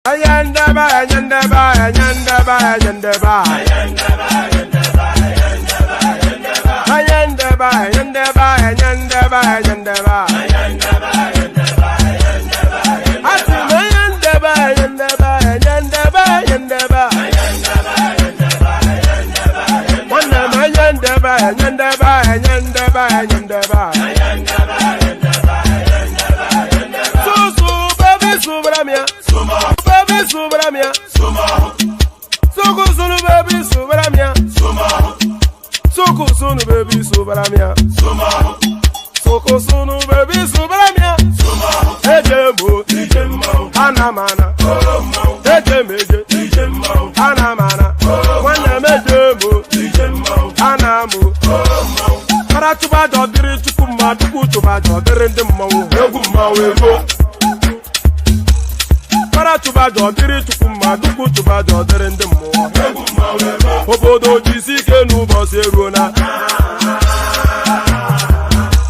Ayandaba, ayandaba, ayandaba, ayandaba. Ayandaba, ayandaba, ayandaba, ayandaba. Atima ayandaba, ayandaba, ayandaba, ayandaba. Wanama ayandaba, ayandaba, ayandaba, ayandaba. Susu, baby, subramia. Baby, subramia. Suku, sunu, baby, subramia. Soko sunu baby subramia. Soko sunu baby subramia. Ejemo, anamana. Ejemeje, anamana. Wana mejemo, anamu. Para tuba jodiri tukuma tuku tuba jodiri ndemawo egumawego. Para tuba jodiri tukuma tuku tuba jodiri ndemawo egumawego. Obodo jisike nubo serona.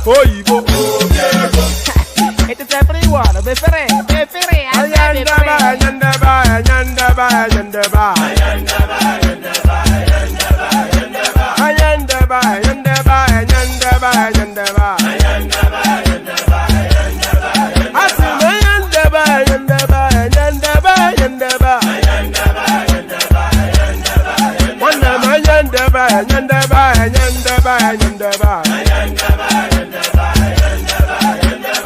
Oyibo. It is everyone. Befere. Ayandaba, ayandaba, ayandaba, ayandaba. Ayandaba, ayandaba, ayandaba, ayandaba. Atima ayandaba, ayandaba, ayandaba, ayandaba. Wanama ayandaba, ayandaba, ayandaba, ayandaba.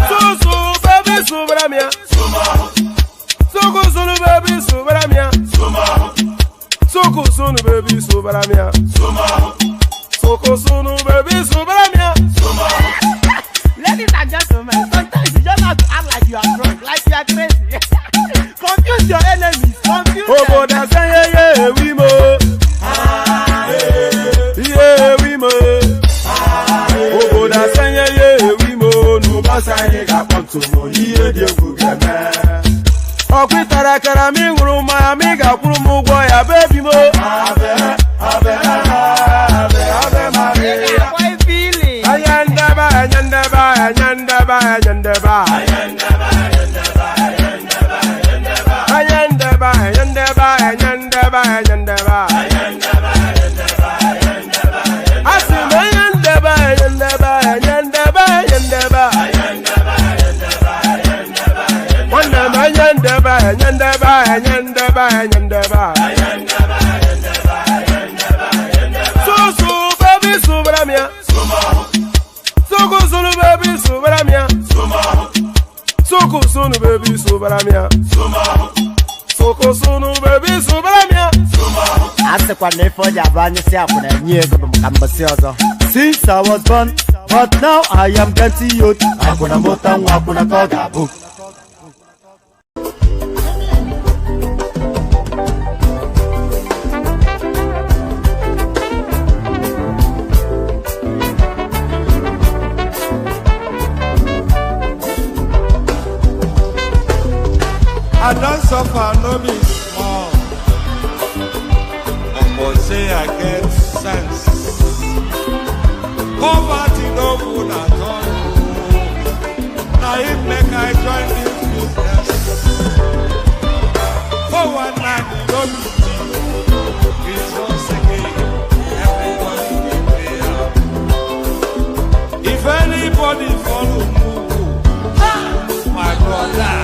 Susu baby subramia. Suku sunu baby subramia. Suku sunu baby subramia. Suku sunu baby subramia. Ladies and gentlemen, sometimes you just have to act like you are drunk, like you are crazy. Confuse your enemies. Confuse them. Oboda say yeah we mo. Yeah we mo. Oboda say yeah we mo. No basa ye ga ponto mo iye de gugeme. Okwitara kara mi nguru ma mi ga kwuru mu gwo ya baby mo. Abe Maria. How are you feeling? Ayandaba, ayandaba, ayandaba, ayandaba. Ayandaba, ayandaba, ayandaba, ayandaba. Atima ayandaba, ayandaba, ayandaba, ayandaba. Wanama ayandaba, ayandaba, ayandaba, ayandaba. Susu baby subramia. Soko sunu baby subramia. Soko sunu baby subramia. Soko sunu baby subramia. Asekwa nefo jabanye si akuna nyego bumkambasi ozo. Since I was born, but now I am getting youth. Akuna motangu akuna kogabu. I don't suffer, no be small. But say I get sense. Poverty no good at all. Now it make I join this business. For one night, no be it's once again. Everybody be there. If anybody follow Mugu, my brother.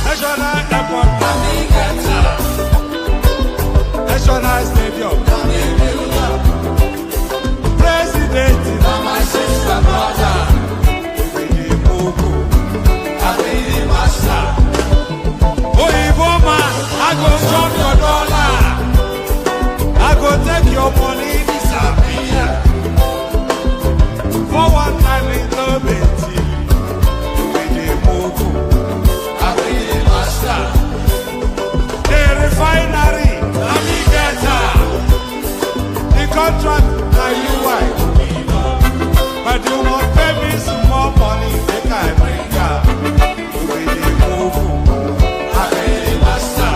National Airport, National Stadium, President, my sister, brother, master. Oh, man, I go chop your dollar. I go take your money, disappear. For one time in love, the refinery, the contract, now you wife. But you won't pay me some more money, they can't bring ya. You will move, I pay the master.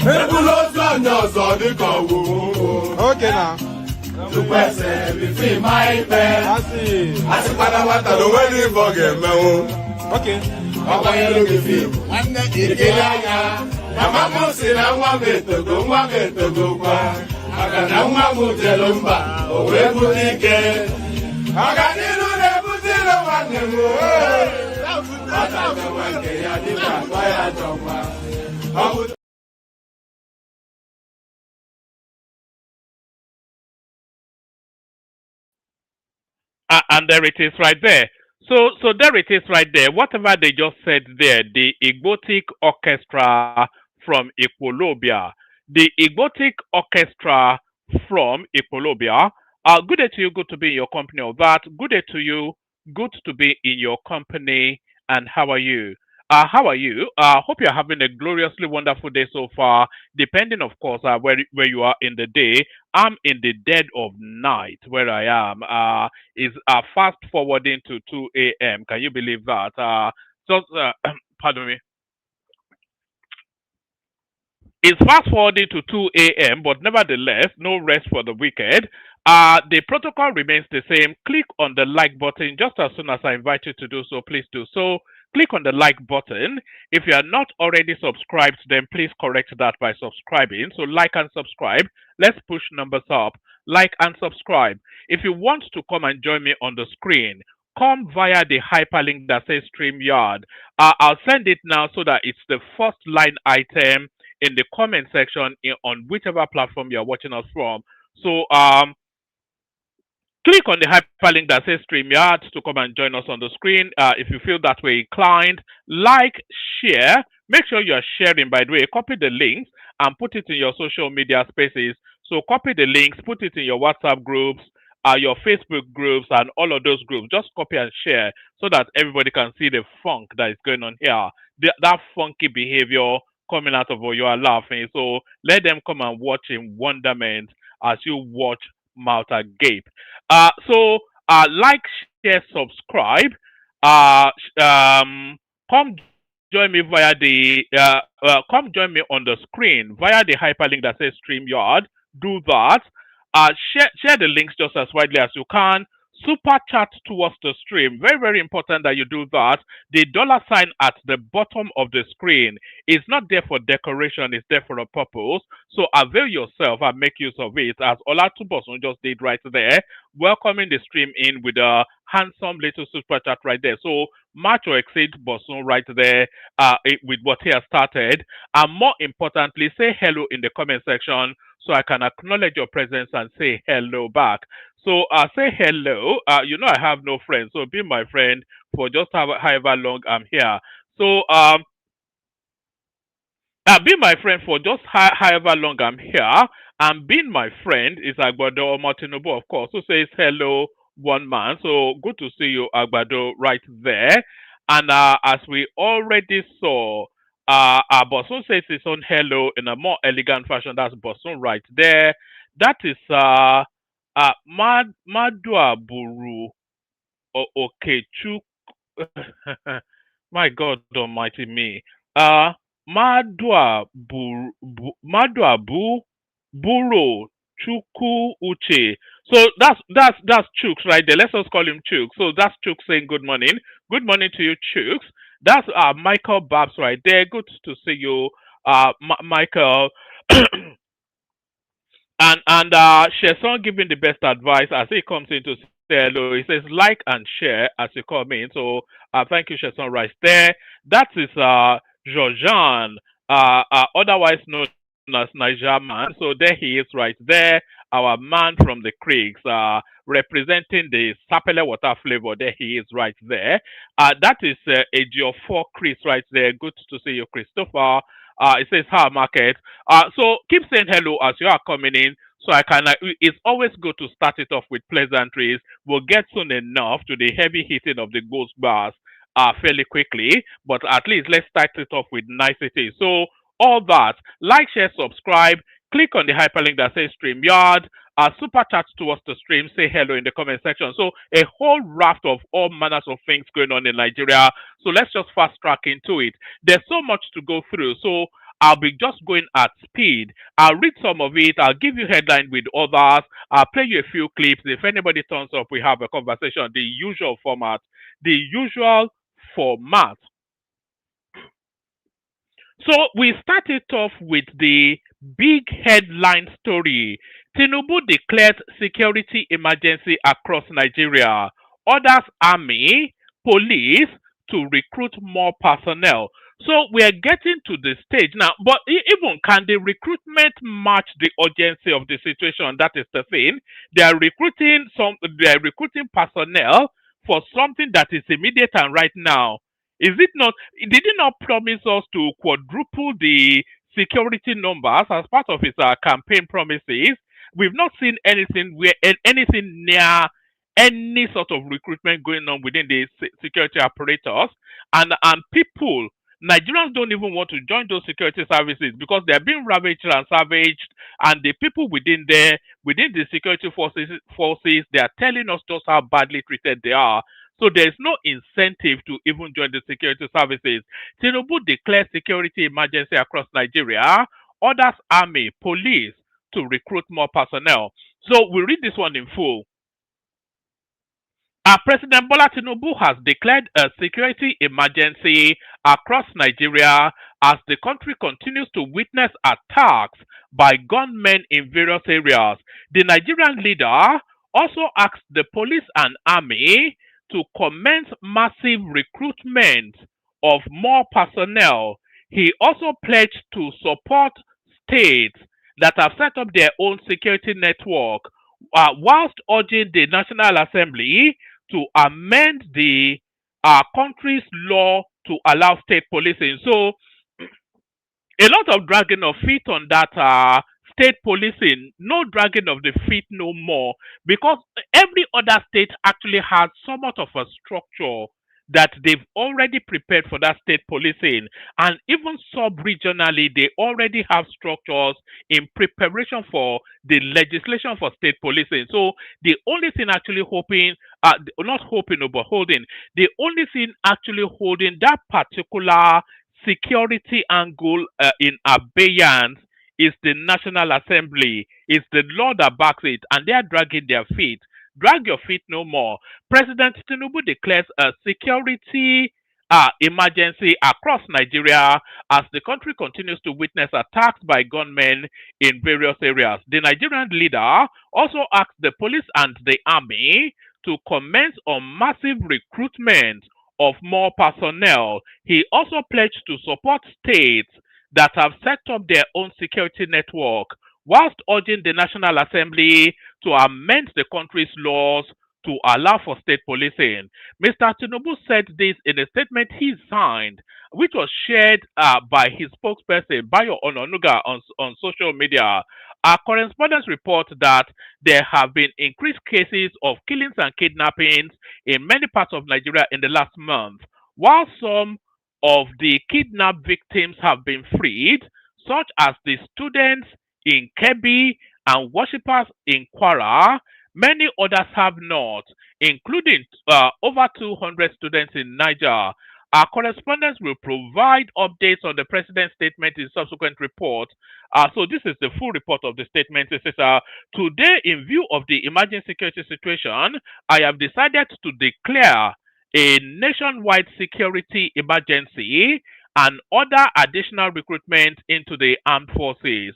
ebula ozu onye ọzọ dịka ọgwụgwụ Okay now. tukwese bifi ma ikpe I see. asịkwana nwata na onwe n'ife ọ ga-emenwu Okay. ọgbanyelu gị fim nwanne ikiri anya mama m si na nwa m etogo kwa maka na nwa m jelu mba o wee bute ike ọganiru na-ebute ire nwanne m nwata gawa nke ya dịka akpa ya jọkwa ọ bụ And there it is right there. So there it is right there. Whatever they just said there, the Igbotic Orchestra from Equilobia. The Igbotic Orchestra from Equilobia. Good day to you, good to be in your company of that. Good day to you, good to be in your company. And how are you? How are you? Hope you're having a gloriously wonderful day so far. Depending, of course, where you are in the day. I'm in the dead of night where I am. Is fast forwarding to 2 a.m. Can you believe that? Pardon me. It's fast forwarding to 2 a.m., but nevertheless, no rest for the wicked. The protocol remains the same. Click on the like button just as soon as I invite you to do so. Please do so. Click on the like button. If you are not already subscribed, then please correct that by subscribing. So like and subscribe. Let's push numbers up. Like and subscribe. If you want to come and join me on the screen, come via the hyperlink that says StreamYard. I'll send it now so that it's the first line item in the comment section on whichever platform you're watching us from. So click on the hyperlink that says StreamYard to come and join us on the screen. If you feel that way inclined, like, share. Make sure you're sharing, by the way. Copy the links and put it in your social media spaces. So copy the links, put it in your WhatsApp groups, your Facebook groups, and all of those groups. Just copy and share so that everybody can see the funk that is going on here. That funky behavior coming out of what you are laughing. So let them come and watch in wonderment as you watch Malta Gape. Like, share, subscribe. Come join me via the come join me on the screen via the hyperlink that says StreamYard. Do that. Share the links just as widely as you can. Super chat towards the stream. Very, very important that you do that. The dollar sign at the bottom of the screen is not there for decoration, it's there for a purpose. So avail yourself and make use of it, as Olatubosun just did right there, welcoming the stream in with a handsome little super chat right there. So match or exceed Bosun right there with what he has started. And more importantly, say hello in the comment section so I can acknowledge your presence and say hello back. So say hello. You know I have no friends, so be my friend for just however long I'm here. So be my friend for just however long I'm here. And being my friend is Agbado Tinubu, of course, who says hello, one man. So good to see you, Agbado, right there. And as we already saw, Bosun says his own hello in a more elegant fashion. That's Bosun right there. That is Madua Buru Okechu. My God Almighty me. Madua Buro Chuku Uche. So that's Chooks right there. Let's just call him Chooks. So that's Chooks saying good morning. Good morning to you, Chooks. That's Michael Babs right there. Good to see you, Michael. And Sheson giving the best advice as he comes in to say hello. He says like and share as you come in. So thank you, Sheson, right there. That is Jojan, otherwise known as Niger Man. So there he is right there. Our man from the creeks, representing the Sapele water flavor. There he is right there. That is Ejiofor Chris right there. Good to see you, Christopher. It says how market. So keep saying hello as you are coming in. So I can. It's always good to start it off with pleasantries. We'll get soon enough to the heavy hitting of the ghost bars fairly quickly. But at least let's start it off with nicety. So all that, like, share, subscribe. Click on the hyperlink that says StreamYard. Super chat towards the stream. Say hello in the comment section. So a whole raft of all manners of things going on in Nigeria. So let's just fast track into it. There's so much to go through. So I'll be just going at speed. I'll read some of it. I'll give you headline with others. I'll play you a few clips. If anybody turns up, we have a conversation. The usual format. The usual format. So we started off with the big headline story. Tinubu declares security emergency across Nigeria. Orders army, police to recruit more personnel. So we are getting to the stage now, but even can the recruitment match the urgency of the situation? That is the thing. They are recruiting personnel for something that is immediate and right now. Is it not? Did he not promise us to quadruple the security numbers as part of his campaign promises? We've not seen anything near any sort of recruitment going on within the security apparatus, and people. Nigerians don't even want to join those security services because they're being ravaged and savaged, and the people within the security forces, they are telling us just how badly treated they are. So there's no incentive to even join the security services. Tinubu declares security emergency across Nigeria, orders army, police to recruit more personnel. So we read this one in full. President Bola Tinubu has declared a security emergency across Nigeria as the country continues to witness attacks by gunmen in various areas. The Nigerian leader also asked the police and army to commence massive recruitment of more personnel. He also pledged to support states that have set up their own security network, whilst urging the National Assembly to amend the country's law to allow state policing. So a lot of dragging of feet on that state policing, no dragging of the feet no more, because every other state actually has somewhat of a structure that they've already prepared for that state policing, and even sub-regionally they already have structures in preparation for the legislation for state policing. So the only thing actually hoping, not hoping but holding, the only thing actually holding that particular security angle in abeyance is the National Assembly, is the law that backs it, and they are dragging their feet. Drag your feet no more. President Tinubu declares a security emergency across Nigeria as the country continues to witness attacks by gunmen in various areas. The Nigerian leader also asked the police and the army to commence on massive recruitment of more personnel. He also pledged to support states that have set up their own security network, whilst urging the National Assembly to amend the country's laws to allow for state policing. Mr. Tinubu said this in a statement he signed, which was shared by his spokesperson, Bayo Ononuga, on social media. Our correspondents report that there have been increased cases of killings and kidnappings in many parts of Nigeria in the last month. While some of the kidnapped victims have been freed, such as the students in Kebbi and worshippers in Kwara, many others have not, including over 200 students in Niger. Our correspondents will provide updates on the president's statement in subsequent reports. So this is the full report of the statement. It says, today, in view of the emerging security situation, I have decided to declare a nationwide security emergency and order additional recruitment into the armed forces.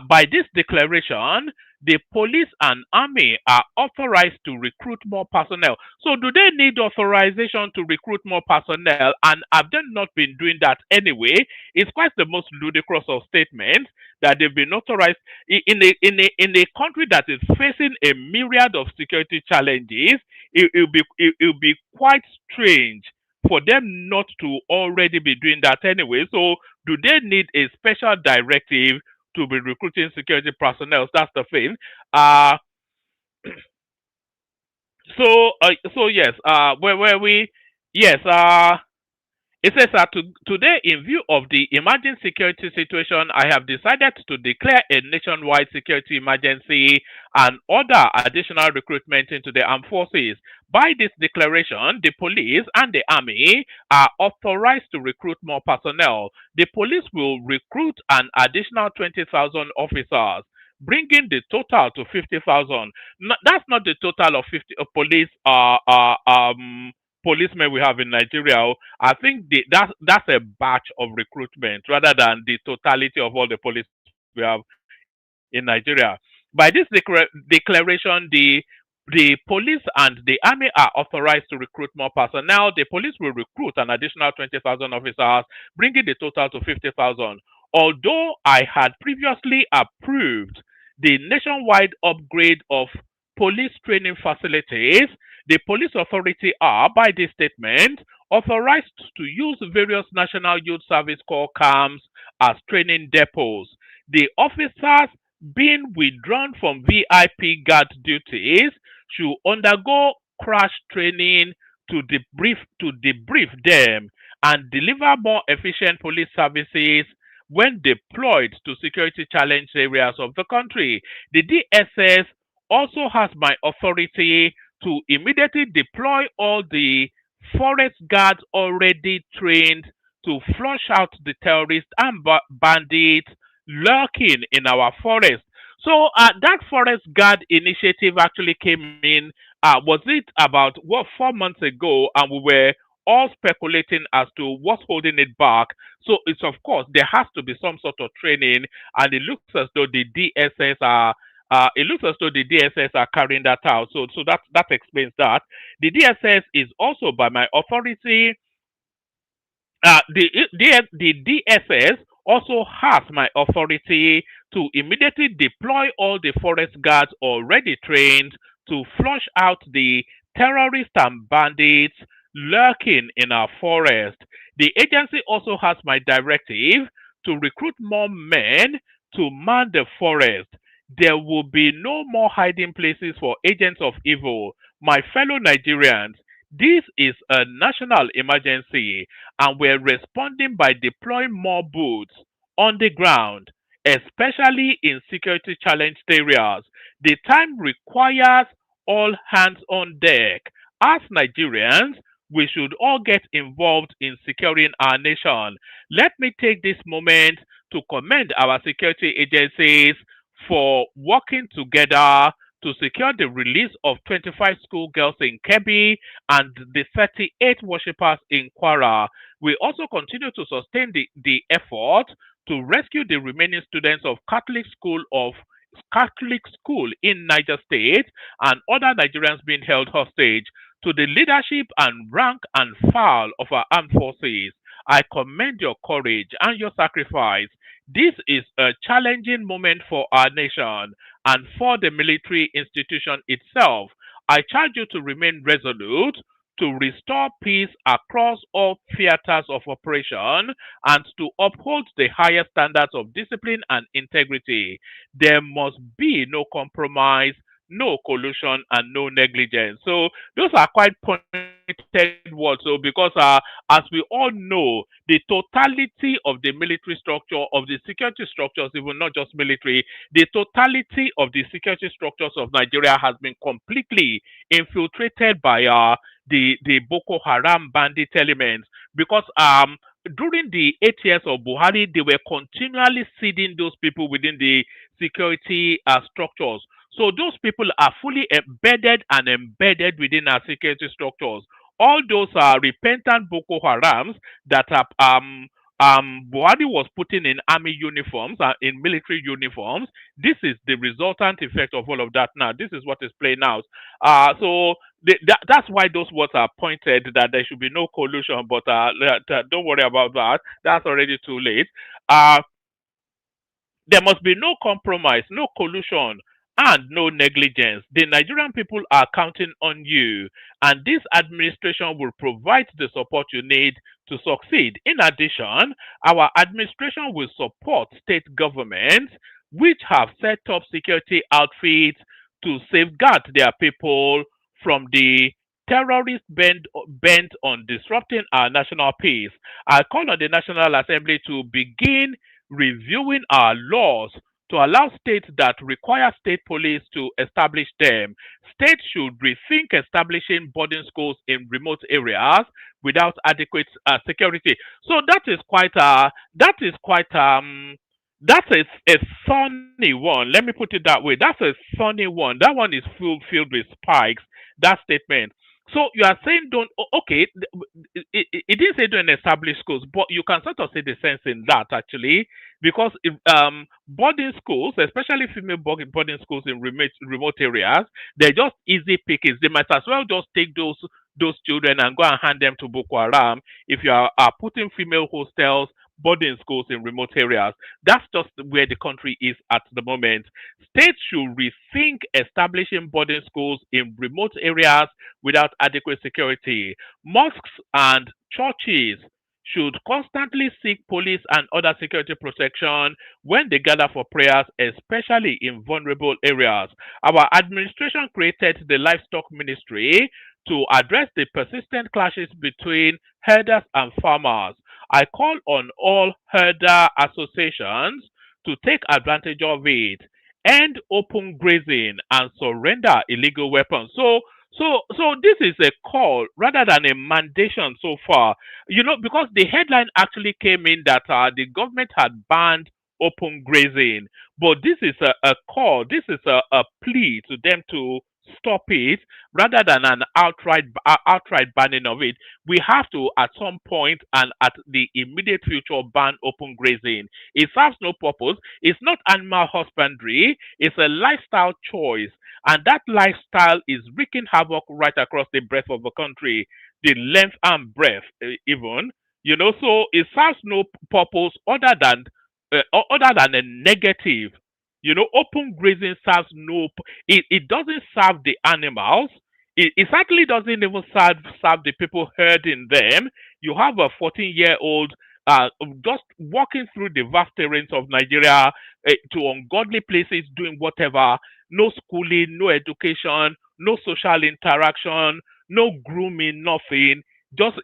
By this declaration, the police and army are authorized to recruit more personnel. So do they need authorization to recruit more personnel? And have they not been doing that anyway? It's quite the most ludicrous of statements that they've been authorized in a country that is facing a myriad of security challenges. It'll be quite strange for them not to already be doing that anyway. So do they need a special directive to be recruiting security personnel? That's the thing. So yes, where we? Yes. It says that today, in view of the emerging security situation, I have decided to declare a nationwide security emergency and order additional recruitment into the armed forces. By this declaration, the police and the army are authorized to recruit more personnel. The police will recruit an additional 20,000 officers, bringing the total to 50,000. That's not the total of 50 police policemen we have in Nigeria. I think that's a batch of recruitment rather than the totality of all the police we have in Nigeria. By this declaration, the police and the army are authorized to recruit more personnel. The police will recruit an additional 20,000 officers, bringing the total to 50,000. Although I had previously approved the nationwide upgrade of police training facilities, the police authority are, by this statement, authorized to use various National Youth Service Corps camps as training depots. The officers being withdrawn from VIP guard duties should undergo crash training to debrief them and deliver more efficient police services when deployed to security challenged areas of the country. The DSS also has my authority to immediately deploy all the forest guards already trained to flush out the terrorists and bandits lurking in our forest. So that forest guard initiative actually came in. Was it about 4 months ago, and we were all speculating as to what's holding it back. So it's of course there has to be some sort of training, and it looks as though the DSS are. It looks as though the DSS are carrying that out. So that explains that. The DSS is also by my authority. The DSS also has my authority to immediately deploy all the forest guards already trained to flush out the terrorists and bandits lurking in our forest. The agency also has my directive to recruit more men to man the forest. There will be no more hiding places for agents of evil. My fellow Nigerians, this is a national emergency, and we're responding by deploying more boots on the ground, especially in security challenged areas. The time requires all hands on deck. As Nigerians, we should all get involved in securing our nation. Let me take this moment to commend our security agencies for working together to secure the release of 25 schoolgirls in Kebbi and the 38 worshippers in Kwara. We also continue to sustain the effort to rescue the remaining students of Catholic school in Niger State and other Nigerians being held hostage. To the leadership and rank and file of our armed forces, I commend your courage and your sacrifice. This is a challenging moment for our nation and for the military institution itself. I charge you to remain resolute, to restore peace across all theaters of operation, and to uphold the highest standards of discipline and integrity. There must be no compromise, no collusion, and no negligence. So those are quite pointed words. So because as we all know, the totality of the military structure, of the security structures, even not just military, the totality of the security structures of Nigeria has been completely infiltrated by the Boko Haram bandit elements. Because during the 8 years of Buhari, they were continually seeding those people within the security structures. So those people are fully embedded within our security structures. All those are repentant Boko Harams that are Buhari was putting in army uniforms and in military uniforms. This is the resultant effect of all of that. Now, this is what is playing out. That's why those words are pointed that there should be no collusion. But don't worry about that. That's already too late. Uh, there must be no compromise, no collusion, and no negligence. The Nigerian people are counting on you, and this administration will provide the support you need to succeed. In addition, our administration will support state governments which have set up security outfits to safeguard their people from the terrorists bent on disrupting our national peace. I call on the National Assembly to begin reviewing our laws to allow states that require state police to establish them. States should rethink establishing boarding schools in remote areas without adequate security. So that is quite that's a funny one. Let me put it that way. That's a funny one. That one is filled with spikes. That statement. So you are saying don't okay. It didn't say don't establish schools, but you can sort of see the sense in that actually, because if, boarding schools, especially female boarding schools in remote areas, they're just easy pickings. They might as well just take those children and go and hand them to Boko Haram if you are putting female hostels, boarding schools in remote areas. That's just where the country is at the moment. States should rethink establishing boarding schools in remote areas without adequate security. Mosques and churches should constantly seek police and other security protection when they gather for prayers, especially in vulnerable areas. Our administration created the livestock ministry to address the persistent clashes between herders and farmers. I call on all herder associations to take advantage of it, end open grazing, and surrender illegal weapons. So this is a call rather than a mandation so far. You know, because the headline actually came in that the government had banned open grazing, but this is a call. This is a plea to them to stop it rather than an outright banning of it. We have to at some point and at the immediate future ban open grazing. It serves no purpose. It's not animal husbandry. It's a lifestyle choice, and that lifestyle is wreaking havoc right across the breadth of the country, the length and breadth, even. You know, so it serves no purpose other than a negative. You know, open grazing serves no. It doesn't serve the animals. It certainly doesn't even serve the people herding them. You have a 14-year-old just walking through the vast terrains of Nigeria to ungodly places, doing whatever. No schooling, no education, no social interaction, no grooming, nothing. Just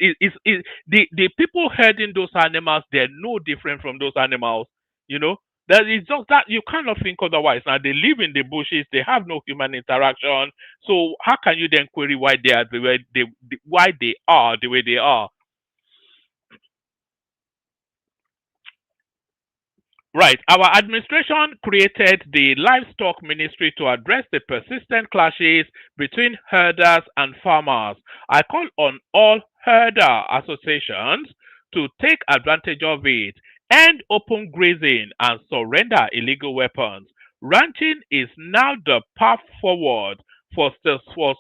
the people herding those animals, they're no different from those animals. You know, that is just that you cannot think otherwise. Now they live in the bushes, they have no human interaction. So how can you then query why they are why they are the way they are? Right. Our administration created the livestock ministry to address the persistent clashes between herders and farmers. I call on all herder associations to take advantage of it, end open grazing, and surrender illegal weapons. Ranching is now the path forward for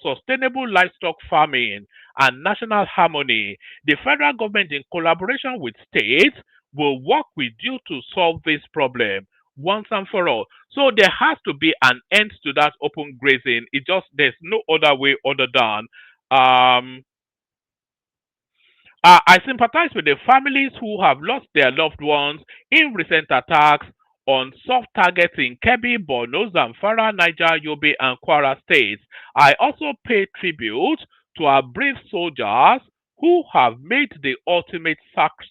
sustainable livestock farming and national harmony. The federal government, in collaboration with states, will work with you to solve this problem once and for all. So there has to be an end to that open grazing. It just there's no other way other than um I sympathize with the families who have lost their loved ones in recent attacks on soft targets in Kebbi, Borno, Zamfara, Niger, Yobe, and Kwara states. I also pay tribute to our brave soldiers who have made the ultimate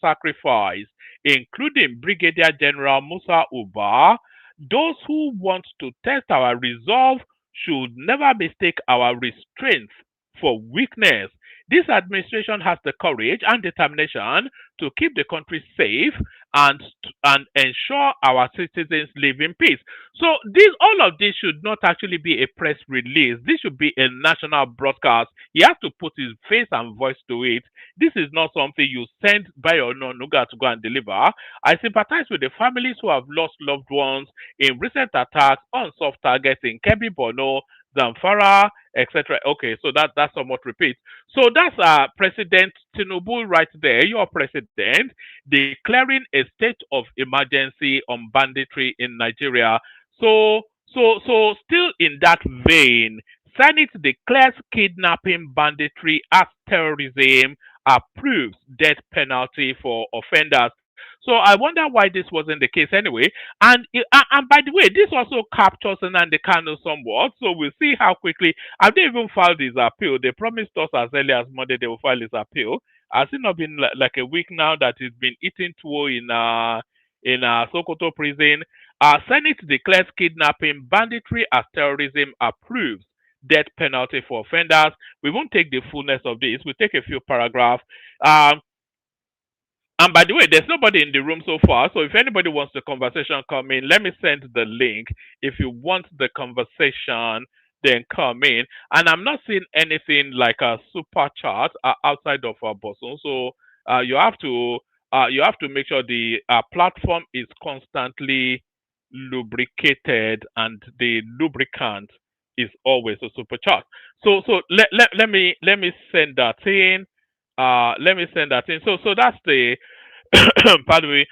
sacrifice, including Brigadier General Musa Uba. Those who want to test our resolve should never mistake our restraint for weakness. This administration has the courage and determination to keep the country safe and ensure our citizens live in peace. So all of this should not actually be a press release. This should be a national broadcast. He has to put his face and voice to it. This is not something you send by or no Nuga to go and deliver. I sympathize with the families who have lost loved ones in recent attacks on soft targets in Kebbi, Borno, Zamfara, etc. Okay, so that somewhat repeats. So that's President Tinubu right there, your president, declaring a state of emergency on banditry in Nigeria. So still in that vein, Senate declares kidnapping banditry as terrorism, approves death penalty for offenders. So I wonder why this wasn't the case anyway. And by the way, this also captures Nnamdi Kanu somewhat. So we'll see how quickly. Have they even filed his appeal? They promised us as early as Monday they will file his appeal. Has it not been like a week now that he's been eating tuwo in Sokoto prison? Senate declares kidnapping, banditry as terrorism, approves death penalty for offenders. We won't take the fullness of this. We'll take a few paragraphs. Um, and by the way, there's nobody in the room so far. So if anybody wants the conversation come in, let me send the link. If you want the conversation, then come in. And I'm not seeing anything like a super chat outside of our boson. So you have to make sure the platform is constantly lubricated and the lubricant is always a super chat. So let me send that in. Let me send that in. So that's the pardon me.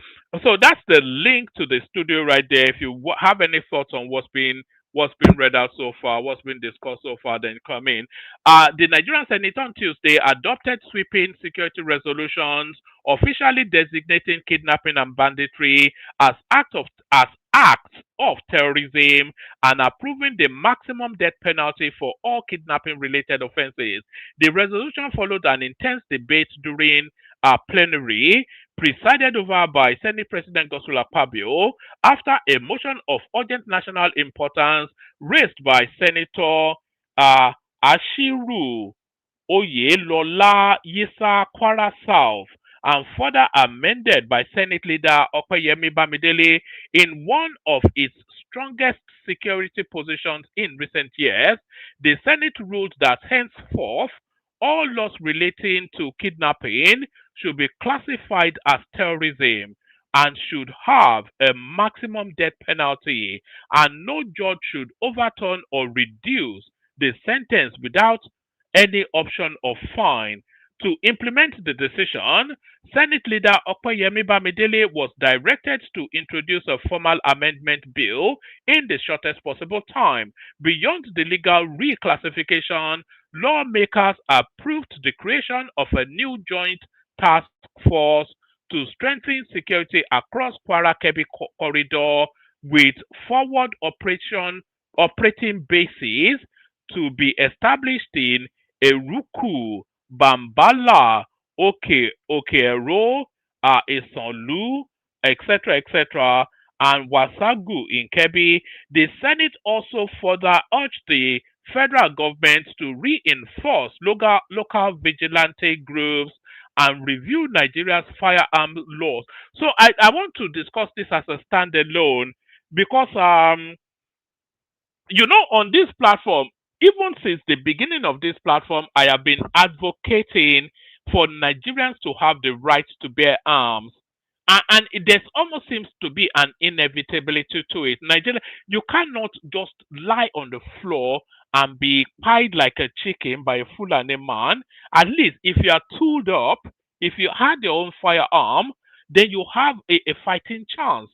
So that's the link to the studio right there. If you have any thoughts on what's been read out so far, what's been discussed so far, then come in. The Nigerian Senate on Tuesday adopted sweeping security resolutions officially designating kidnapping and banditry as acts of terrorism and approving the maximum death penalty for all kidnapping related offenses. The resolution followed an intense debate during a plenary presided over by Senate President Godswill Akpabio after a motion of urgent national importance raised by Senator uh, Ashiru Oyelola Yisa Kwara South and further amended by Senate Leader Opeyemi Bamidele in one of its strongest security positions in recent years. The Senate ruled that henceforth all laws relating to kidnapping should be classified as terrorism and should have a maximum death penalty, and no judge should overturn or reduce the sentence without any option of fine. To implement the decision, Senate Leader Opeyemi Bamidele was directed to introduce a formal amendment bill in the shortest possible time. Beyond the legal reclassification, lawmakers approved the creation of a new joint task force to strengthen security across Kwara Kebbi corridor with forward operating bases to be established in Eruku, Bambala, Okeero, Isanlu, etc., and Wasagu in Kebbi. The Senate also further urged the federal government to reinforce local vigilante groups and review Nigeria's firearm laws. So I want to discuss this as a standalone because on this platform, even since the beginning of this platform, I have been advocating for Nigerians to have the right to bear arms. There almost seems to be an inevitability to it. Nigeria, you cannot just lie on the floor and be pied like a chicken by a Fulani man. At least if you are tooled up, if you had your own firearm, then you have a fighting chance.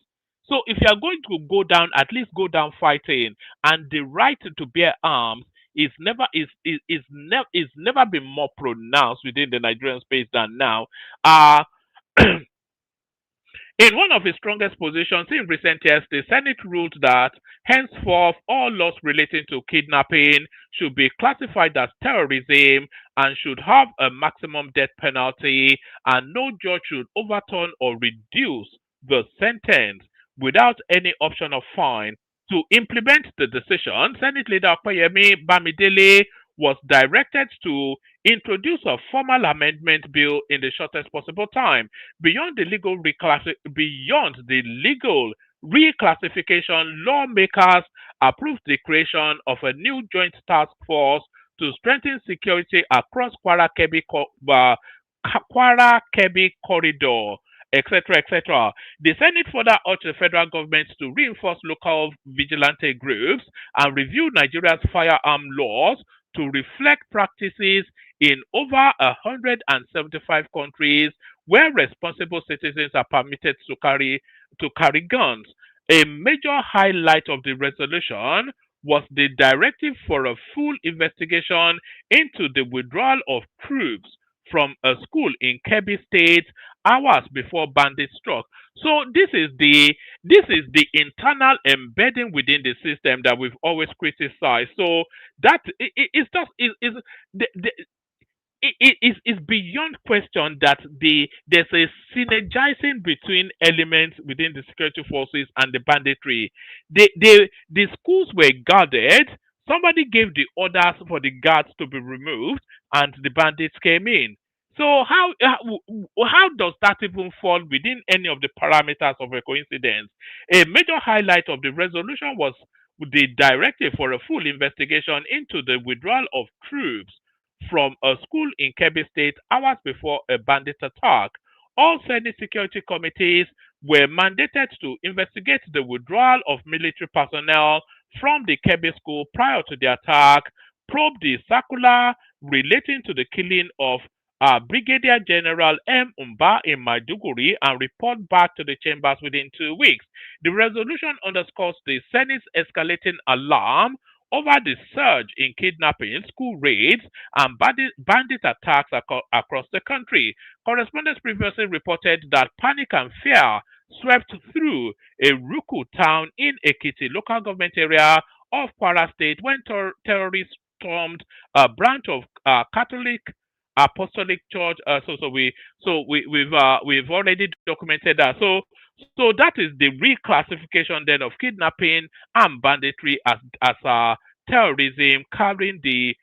So if you are going to go down, at least go down fighting. And the right to bear arms is never been more pronounced within the Nigerian space than now. Uh In one of his strongest positions in recent years, the Senate ruled that henceforth all laws relating to kidnapping should be classified as terrorism and should have a maximum death penalty, and no judge should overturn or reduce the sentence without any option of fine. To implement the decision, Senate Leader Opeyemi Bamidele was directed to introduce a formal amendment bill in the shortest possible time. Beyond the legal reclassification, lawmakers approved the creation of a new joint task force to strengthen security across Kwara Kebbi corridor, etc. The Senate further urged the federal government to reinforce local vigilante groups and review Nigeria's firearm laws to reflect practices in over 175 countries where responsible citizens are permitted to carry guns. A major highlight of the resolution was the directive for a full investigation into the withdrawal of troops from a school in Kebbi State hours before bandits struck. So this is the internal embedding within the system that we've always criticized. So that it's just the, it's beyond question that there's a synergizing between elements within the security forces and the banditry. The schools were guarded. Somebody gave the orders for the guards to be removed, and the bandits came in. So how does that even fall within any of the parameters of a coincidence? A major highlight of the resolution was the directive for a full investigation into the withdrawal of troops from a school in Kebbi State hours before a bandit attack. All Senate security committees were mandated to investigate the withdrawal of military personnel from the Kebbi school prior to the attack, probe the circular relating to the killing of Brigadier General M. Umba in Maiduguri and report back to the chambers within 2 weeks. The resolution underscores the Senate's escalating alarm over the surge in kidnapping, school raids, and bandit attacks across the country. Correspondents previously reported that panic and fear swept through a Ruku town in Ekiti local government area of Kwara State when terrorists stormed a branch of Catholic Apostolic Church. We've already documented that. So that is the reclassification then of kidnapping and banditry as terrorism carrying the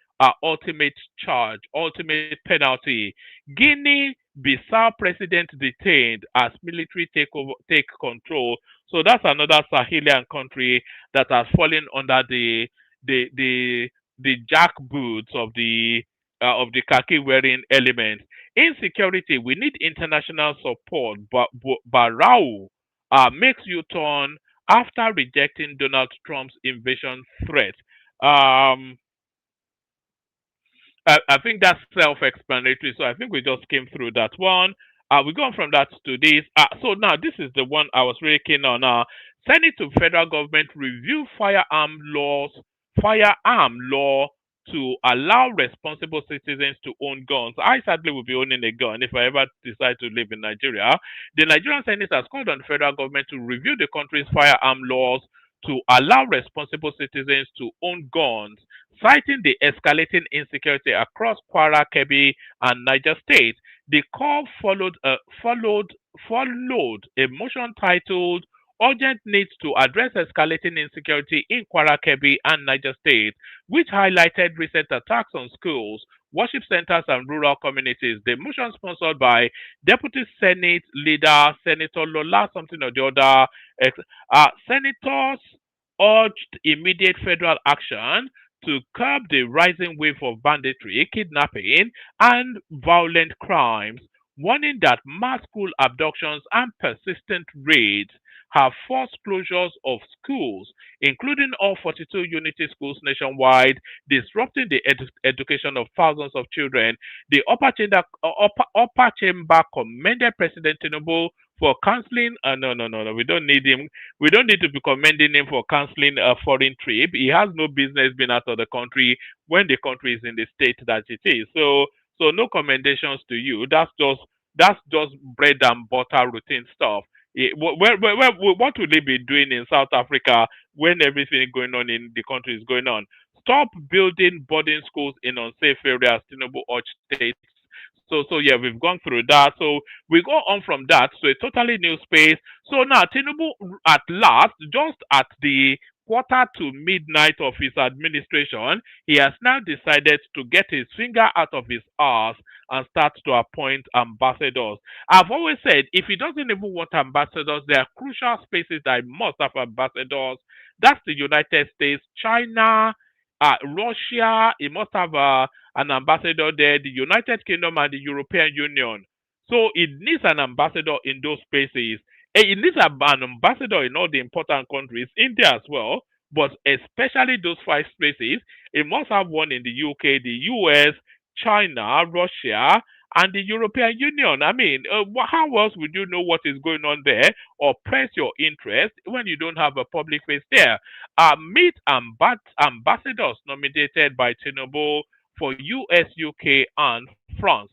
ultimate charge, ultimate penalty. Guinea Bissau president detained as military take control. So that's another Sahelian country that has fallen under the the the jack boots of the khaki wearing element. Insecurity, we need international support, but Barrow makes you turn after rejecting Donald Trump's invasion threat. Um, I think that's self-explanatory. So I think we just came through that one. We go on from that to this. So now this is the one I was really keen on. Senate to federal government review firearm law to allow responsible citizens to own guns. I sadly will be owning a gun if I ever decide to live in Nigeria. The Nigerian Senate has called on federal government to review the country's firearm laws to allow responsible citizens to own guns, citing the escalating insecurity across Kwara, Kebbi, and Niger State. The call followed a motion titled "Urgent Needs to Address Escalating Insecurity in Kwara, Kebbi, and Niger State," which highlighted recent attacks on schools, worship centers, and rural communities. The motion sponsored by Deputy Senate Leader Senator Lola something or the other. Senators urged immediate federal action to curb the rising wave of banditry, kidnapping, and violent crimes, warning that mass school abductions and persistent raids have forced closures of schools, including all 42 unity schools nationwide, disrupting the education of thousands of children. The upper chamber commended President Tinubu for canceling. No, no, no, no. We don't need him. We don't need to be commending him for canceling a foreign trip. He has no business being out of the country when the country is in the state that it is. So no commendations to you. That's just bread and butter routine stuff. What would they be doing in South Africa when everything going on in the country is going on? Stop building boarding schools in unsafe areas, Tinubu urged states. So yeah, we've gone through that. So we go on from that to a totally new space. So now Tinubu at last, just at the quarter to midnight of his administration, he has now decided to get his finger out of his ass and start to appoint ambassadors. I've always said if he doesn't even want ambassadors, there are crucial spaces that must have ambassadors. That's the United States, China, Russia. He must have an ambassador there, the United Kingdom, and the European Union. So it needs an ambassador in those spaces. It needs an ambassador in all the important countries, India as well, but especially those five spaces. It must have one in the UK, the US, China, Russia, and the European Union. I mean, how else would you know what is going on there or press your interest when you don't have a public face there? Meet ambassadors nominated by Tinubu for US, UK, and France.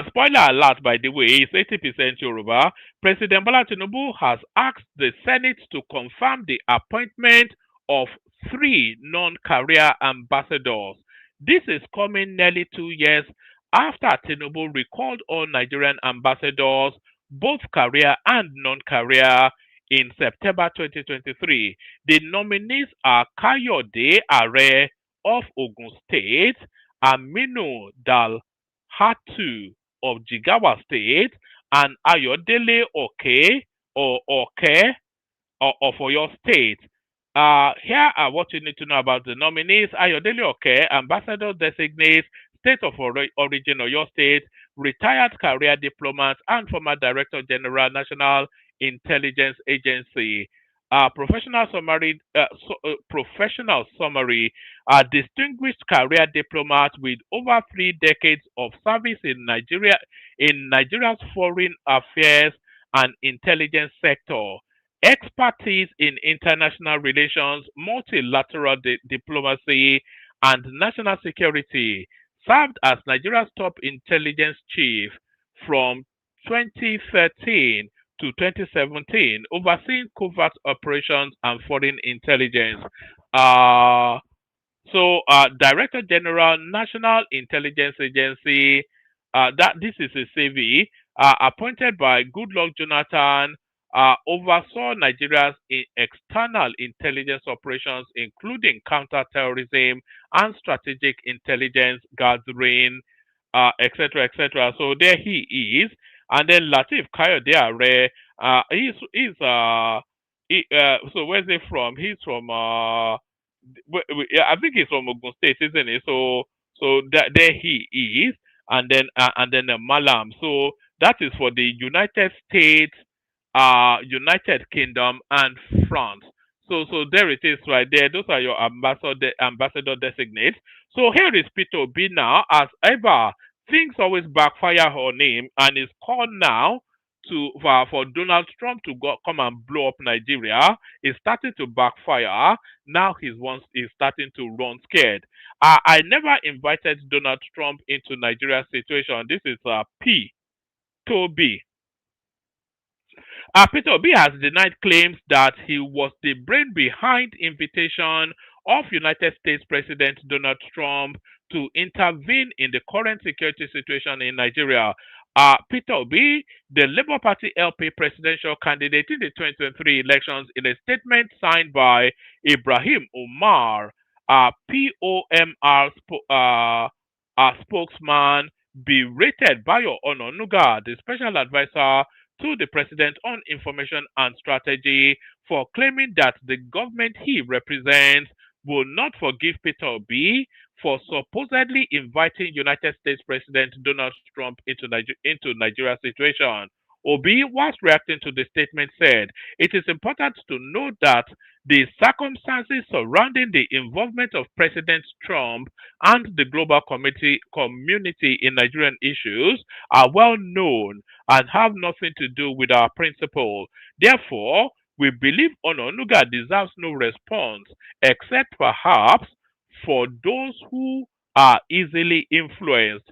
Spoiler alert, by the way, is 80% Yoruba. President Bola Tinubu has asked the Senate to confirm the appointment of three non-career ambassadors. This is coming nearly 2 years after Tinubu recalled all Nigerian ambassadors, both career and non-career, in September 2023. The nominees are Kayode Are of Ogun State, Aminu Dal Hatu of Jigawa State, and Ayodele Oke of Oyo State. Here are what you need to know about the nominees. Ayodele Oke, Ambassador Designate, State of Origin Oyo State, retired career diplomat and former Director General, National Intelligence Agency. Professional summary. A distinguished career diplomat with over 3 decades of service in Nigeria's foreign affairs and intelligence sector, expertise in international relations, multilateral diplomacy, and national security, served as Nigeria's top intelligence chief from 2013 to 2017, overseeing covert operations and foreign intelligence. Uh, Director General, National Intelligence Agency, that this is a CV, appointed by Goodluck Jonathan, oversaw Nigeria's external intelligence operations, including counterterrorism and strategic intelligence gathering, etc., etc. So there he is, and then Latif Kayode Are, so where's he from? He's from yeah, I think he's from Ogun State, isn't he? There he is, and then Malam. So that is for the United States, United Kingdom, and France. So there it is, right there. Those are your ambassador designates. So here is Peter Obi now, as ever. Things always backfire on him, and is called now for Donald Trump to come and blow up Nigeria. Is starting to backfire. Now he's starting to run scared. I never invited Donald Trump into Nigeria's situation. This is P. Toby. Peter Obi has denied claims that he was the brain behind invitation of United States President Donald Trump to intervene in the current security situation in Nigeria. Peter Obi, the Labour Party LP presidential candidate in the 2023 elections, in a statement signed by Ibrahim Umar, POMR spokesman, berated Bayo Ononuga, the special advisor to the president on information and strategy, for claiming that the government he represents will not forgive Peter Obi for supposedly inviting United States President Donald Trump into Nigeria's situation. Obi, whilst reacting to the statement, said, "It is important to note that the circumstances surrounding the involvement of President Trump and the global community in Nigerian issues are well known and have nothing to do with our principle. Therefore, we believe Ononuga deserves no response, except perhaps for those who are easily influenced."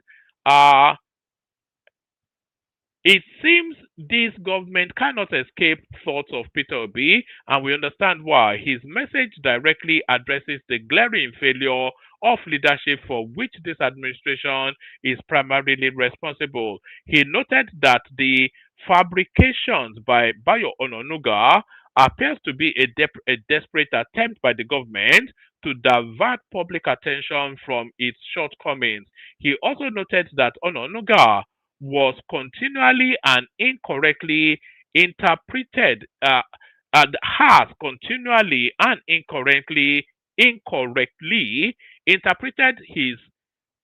It seems this government cannot escape thoughts of Peter Obi, and we understand why. His message directly addresses the glaring failure of leadership for which this administration is primarily responsible. He noted that the fabrications by Bayo Ononuga appears to be a desperate attempt by the government to divert public attention from its shortcomings. He also noted that Ononuga was continually and incorrectly interpreted and has continually and incorrectly interpreted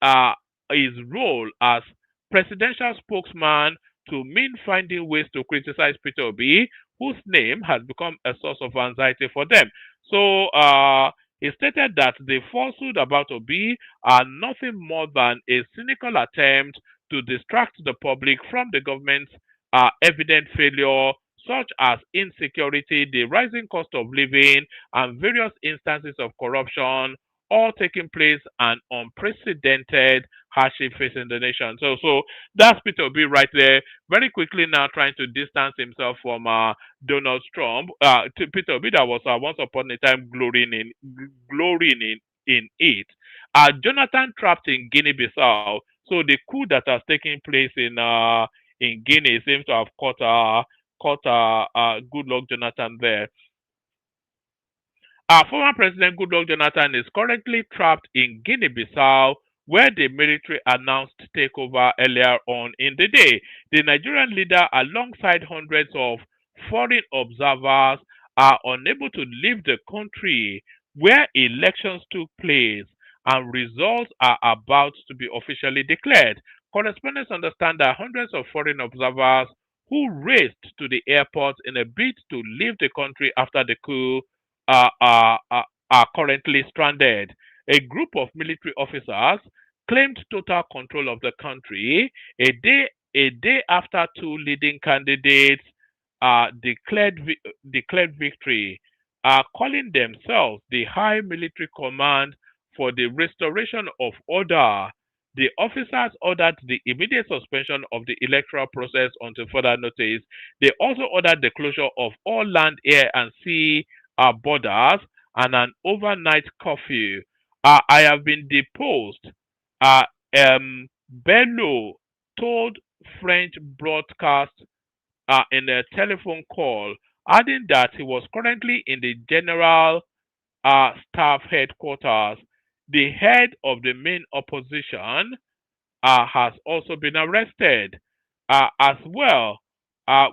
uh, his role as presidential spokesman to mean finding ways to criticize Peter Obi, whose name has become a source of anxiety for them. He stated that the falsehood about Obi are nothing more than a cynical attempt to distract the public from the government's evident failure, such as insecurity, the rising cost of living, and various instances of corruption, all taking place, and unprecedented hardship facing the nation. So that's Peter Obi right there, very quickly now trying to distance himself from Donald Trump. To Peter Obi that was once upon a time glorying in it. Jonathan trapped in Guinea-Bissau. So the coup that has taken place in Guinea seems to have caught good luck Jonathan there. Our former President Goodluck Jonathan is currently trapped in Guinea-Bissau, where the military announced takeover earlier on in the day. The Nigerian leader, alongside hundreds of foreign observers, are unable to leave the country where elections took place and results are about to be officially declared. Correspondents understand that hundreds of foreign observers who raced to the airport in a bid to leave the country after the coup are, are, are, are currently stranded. A group of military officers claimed total control of the country a day after two leading candidates declared victory, calling themselves the High Military Command for the Restoration of Order. The officers ordered the immediate suspension of the electoral process until further notice. They also ordered the closure of all land, air, and sea borders and an overnight curfew. I have been deposed. Uh, Bello told French broadcast in a telephone call, adding that he was currently in the general staff headquarters. The head of the main opposition has also been arrested. As well,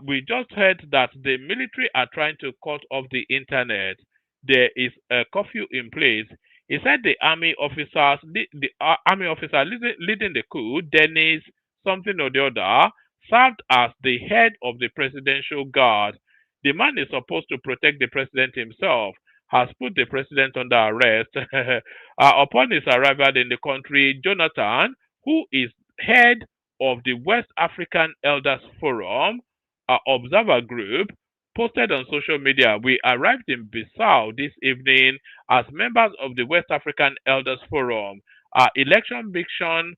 we just heard that the military are trying to cut off the internet. There is a curfew in place. He said the army officer leading the coup, Dennis something or the other, served as the head of the presidential guard. The man is supposed to protect the president himself. Has put the president under arrest. Upon his arrival in the country, Jonathan, who is head of the West African Elders Forum Observer Group, posted on social media, "We arrived in Bissau this evening as members of the West African Elders Forum. Our election mission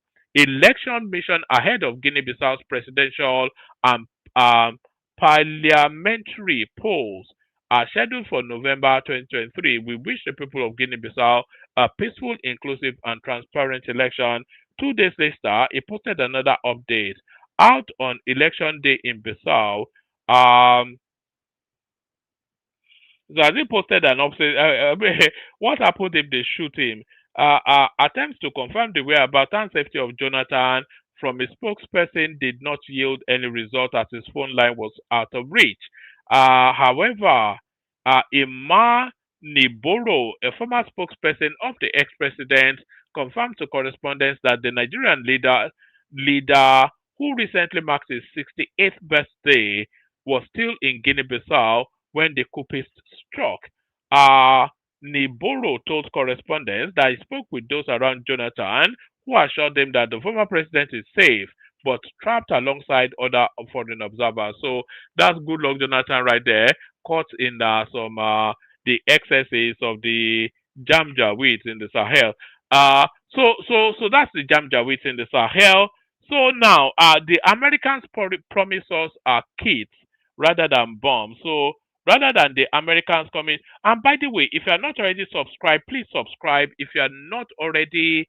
ahead of Guinea-Bissau's presidential and parliamentary polls are scheduled for November 2023. We wish the people of Guinea-Bissau a peaceful, inclusive, and transparent election." 2 days later, he posted another update. Out on election day in Bissau, so as he posted an update, what happened if they shoot him? Attempts to confirm the whereabouts and safety of Jonathan from a spokesperson did not yield any result as his phone line was out of reach. However, Imma Niboro, a former spokesperson of the ex-president, confirmed to correspondents that the Nigerian leader who recently marked his 68th birthday was still in Guinea-Bissau when the coupist struck. Niboro told correspondents that he spoke with those around Jonathan who assured them that the former president is safe but trapped alongside other foreign observers. So that's good luck Jonathan right there, caught in some the excesses of the Jamjawit in the Sahel. So that's the Jamjawit in the Sahel. So now the Americans promise us kits rather than bombs. So rather than the Americans coming. And by the way, if you are not already subscribed, please subscribe. If you are not already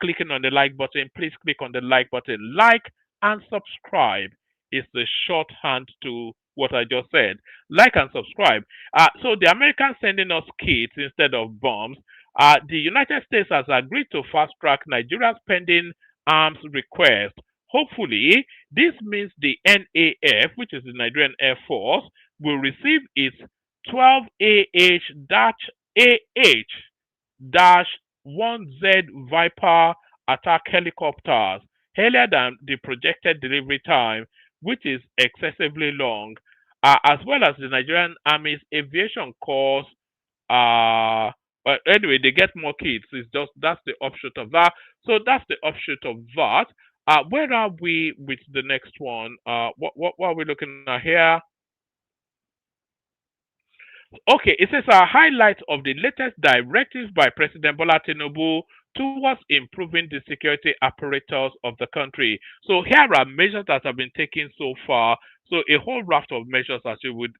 clicking on the like button, please click on the like button. Like and subscribe is the shorthand to what I just said. Like and subscribe. So the Americans sending us kits instead of bombs. The United States has agreed to fast track Nigeria's pending arms request. Hopefully, this means the NAF, which is the Nigerian Air Force, will receive its 12 AH-1Z Viper attack helicopters earlier than the projected delivery time, which is excessively long, as well as the Nigerian Army's aviation course. But anyway, they get more kits. It's just that's the offshoot of that. So that's the offshoot of that. Where are we with the next one? What are we looking at here? Okay, it says a highlight of the latest directives by President Bola Tinubu towards improving the security apparatus of the country. So here are measures that have been taken so far. So a whole raft of measures as you would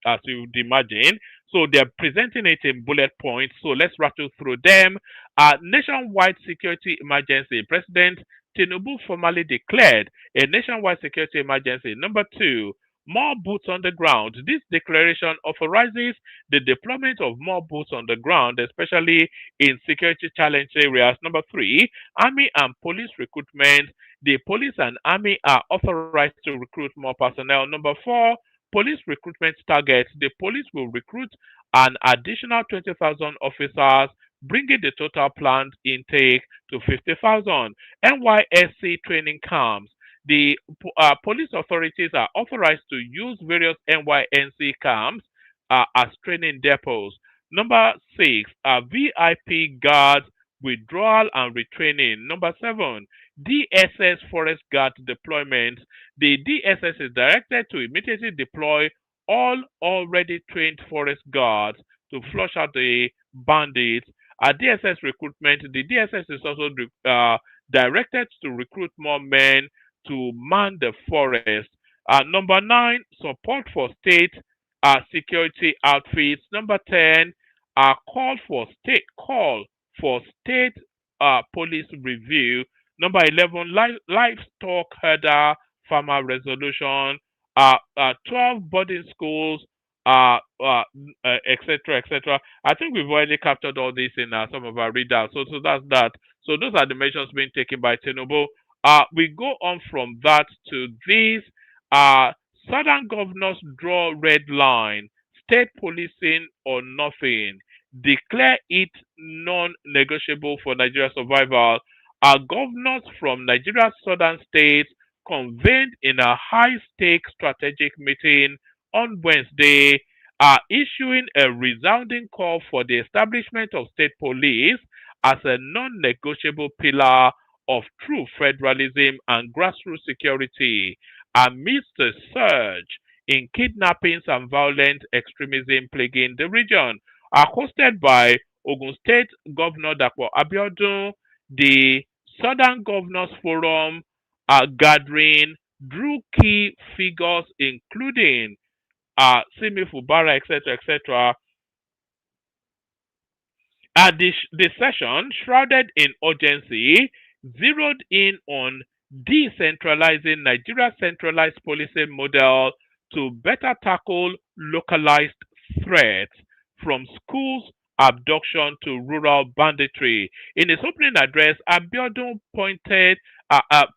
imagine. So they're presenting it in bullet points. So let's rattle through them. Nationwide security emergency. President Tinubu formally declared a nationwide security emergency. Number two, more boots on the ground. This declaration authorizes the deployment of more boots on the ground, especially in security challenge areas. Number three, army and police recruitment. The police and army are authorized to recruit more personnel. Number four, police recruitment targets. The police will recruit an additional 20,000 officers, bringing the total planned intake to 50,000. NYSC training camps. The police authorities are authorized to use various NYNC camps as training depots. Number six, VIP guards withdrawal and retraining. Number seven, DSS forest guard deployment. The DSS is directed to immediately deploy all already trained forest guards to flush out the bandits. DSS recruitment. The DSS is also directed to recruit more men to man the forest. Number nine, support for state security outfits. Number 10, call for state police review. Number 11, livestock herder farmer resolution. 12, boarding schools, etc., etc. I think we've already captured all this in some of our readouts. So that's that. So those are the measures being taken by Tinubu. We go on from that to this. Uh, Southern governors draw red line. State policing or nothing. Declare it non-negotiable for Nigeria's survival. Our governors from Nigeria's southern states convened in a high-stake strategic meeting on Wednesday, issuing a resounding call for the establishment of state police as a non-negotiable pillar of true federalism and grassroots security amidst a surge in kidnappings and violent extremism plaguing the region. Hosted by Ogun State Governor Dapo Abiodun, the Southern Governors Forum gathering drew key figures including Simi Fubara, etc., etc. The session, shrouded in urgency, zeroed in on decentralizing Nigeria's centralized policing model to better tackle localized threats from schools abduction to rural banditry. In his opening address, Abiodun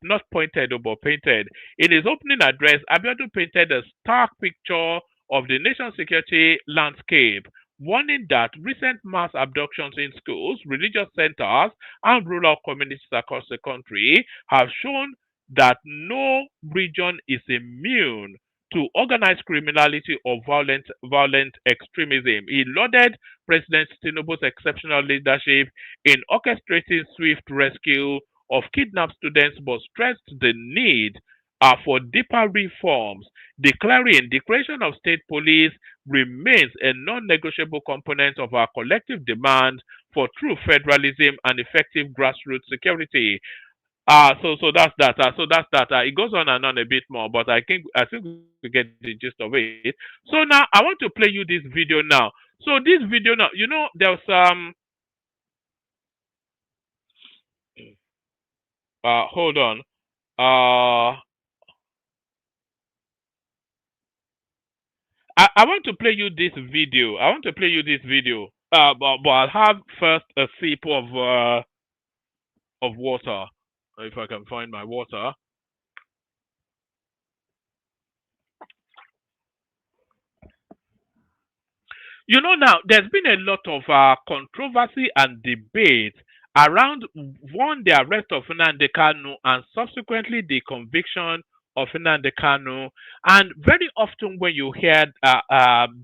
not pointed, but painted. In his opening address, Abiodun painted a stark picture of the nation's security landscape, warning that recent mass abductions in schools, religious centers, and rural communities across the country have shown that no region is immune to organized criminality or violent extremism. He lauded President Tinubu's exceptional leadership in orchestrating swift rescue of kidnapped students, but stressed the need for deeper reforms, declaring the creation of state police remains a non-negotiable component of our collective demand for true federalism and effective grassroots security. So that's that. So that's that. It goes on and on a bit more, but I think we get the gist of it. So now I want to play you this video now. So this video now, there's hold on. Uh, I want to play you this video. I want to play you this video. But I'll have first a sip of water. If I can find my water. Now there's been a lot of controversy and debate around one, the arrest of Nnamdi Kanu and subsequently the conviction of Nnamdi Kanu. And very often when you hear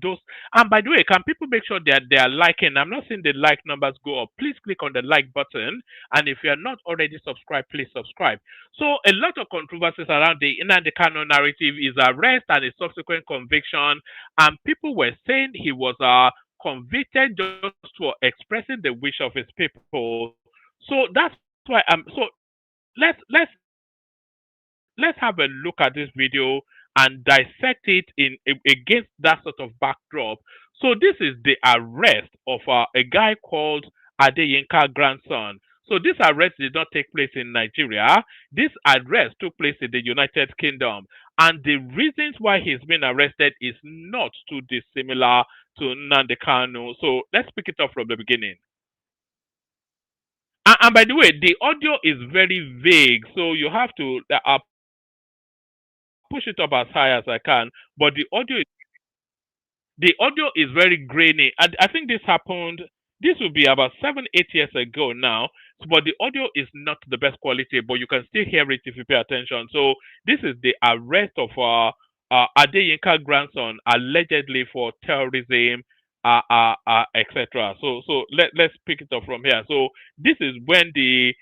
those, and by the way, can people make sure that they are liking? I'm not seeing the like numbers go up. Please click on the like button, and if you are not already subscribed, please subscribe. So a lot of controversies around the Nnamdi Kanu narrative, his arrest and his subsequent conviction, and people were saying he was convicted just for expressing the wish of his people. So that's why I'm so let's have a look at this video and dissect it against that sort of backdrop. So this is the arrest of a guy called Adeyinka grandson. So this arrest did not take place in Nigeria. This arrest took place in the United Kingdom. And the reasons why he's been arrested is not too dissimilar to Nnamdi Kanu. So let's pick it up from the beginning. And by the way, the audio is very vague, so you have to push it up as high as I can. But the audio is very grainy. I think this happened. This will be about 7, 8 years ago now. But the audio is not the best quality, but you can still hear it if you pay attention. So this is the arrest of Adeyinka grandson allegedly for terrorism, etc. So let's pick it up from here. So this is when the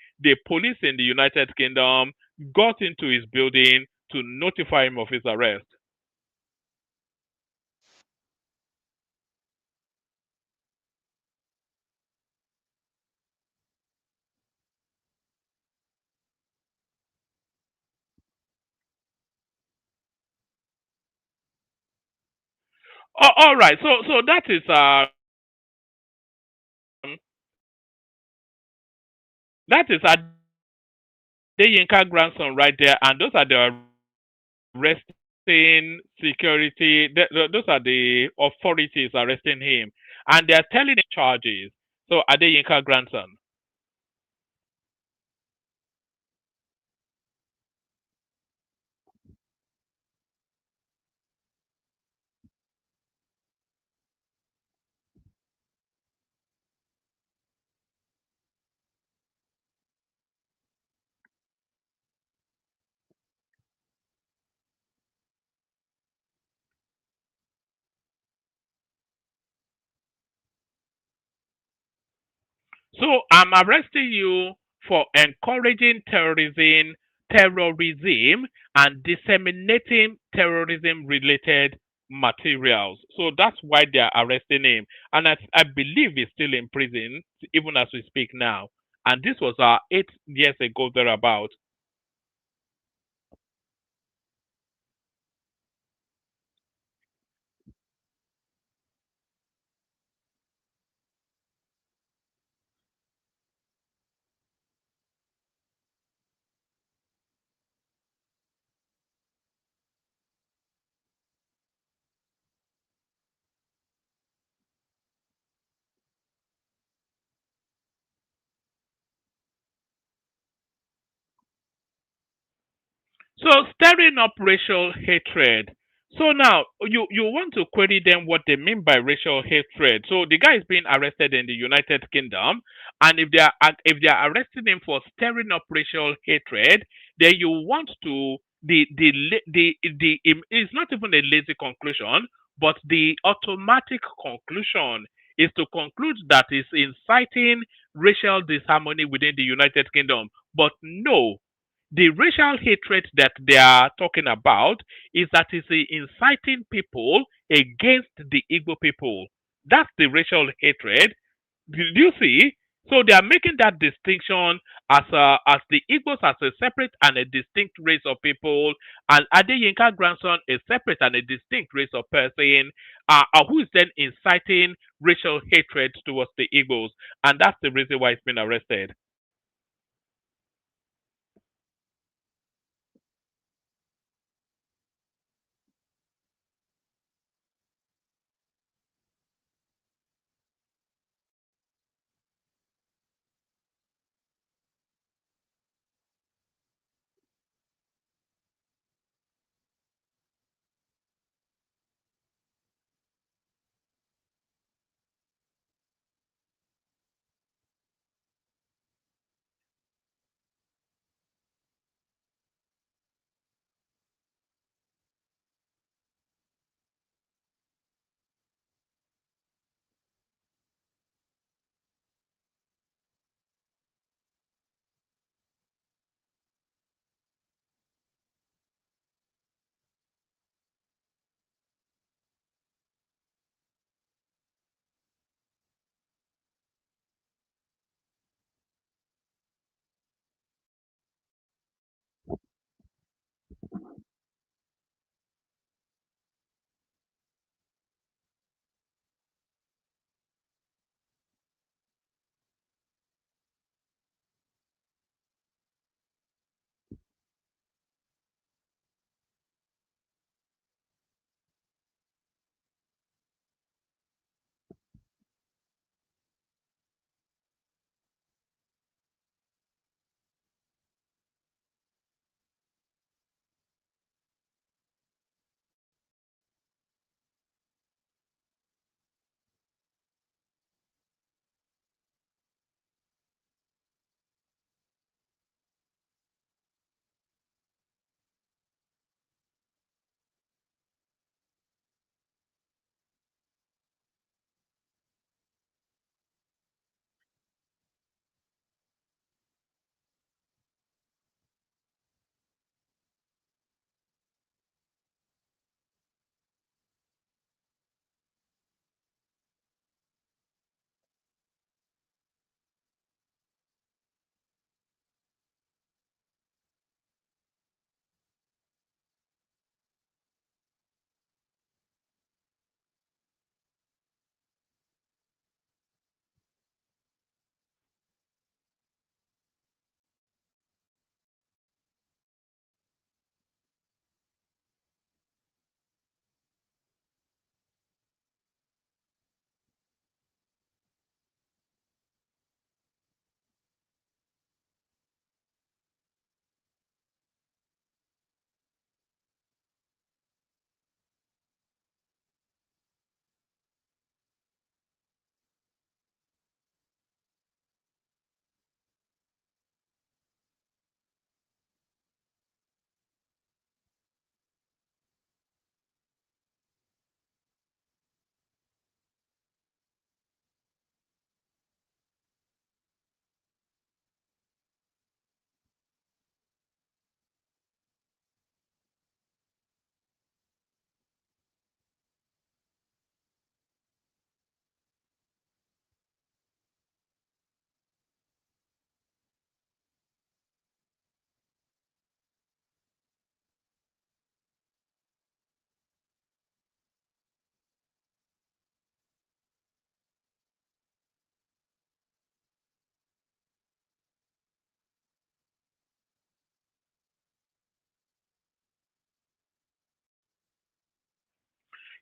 police in the United Kingdom got into his building to notify him of his arrest. Oh, all right. So that is that is Adeyinka grandson right there, and those are the arresting security. Those are the authorities arresting him, and they are telling him charges. So Adeyinka grandson. So I'm arresting you for encouraging terrorism, and disseminating terrorism-related materials. So that's why they are arresting him, and I believe he's still in prison even as we speak now. And this was 8 years ago thereabout. So stirring up racial hatred. So now you want to query them what they mean by racial hatred. So the guy is being arrested in the United Kingdom, and if they are arresting him for stirring up racial hatred, then you want to it's not even a lazy conclusion, but the automatic conclusion is to conclude that is inciting racial disharmony within the United Kingdom. But no, the racial hatred that they are talking about is that it's inciting people against the Igbo people. That's the racial hatred. Do you see? So they are making that distinction as the Igbos as a separate and a distinct race of people, and Adeyinka grandson a separate and a distinct race of person, who is then inciting racial hatred towards the Igbos, and that's the reason why he's been arrested.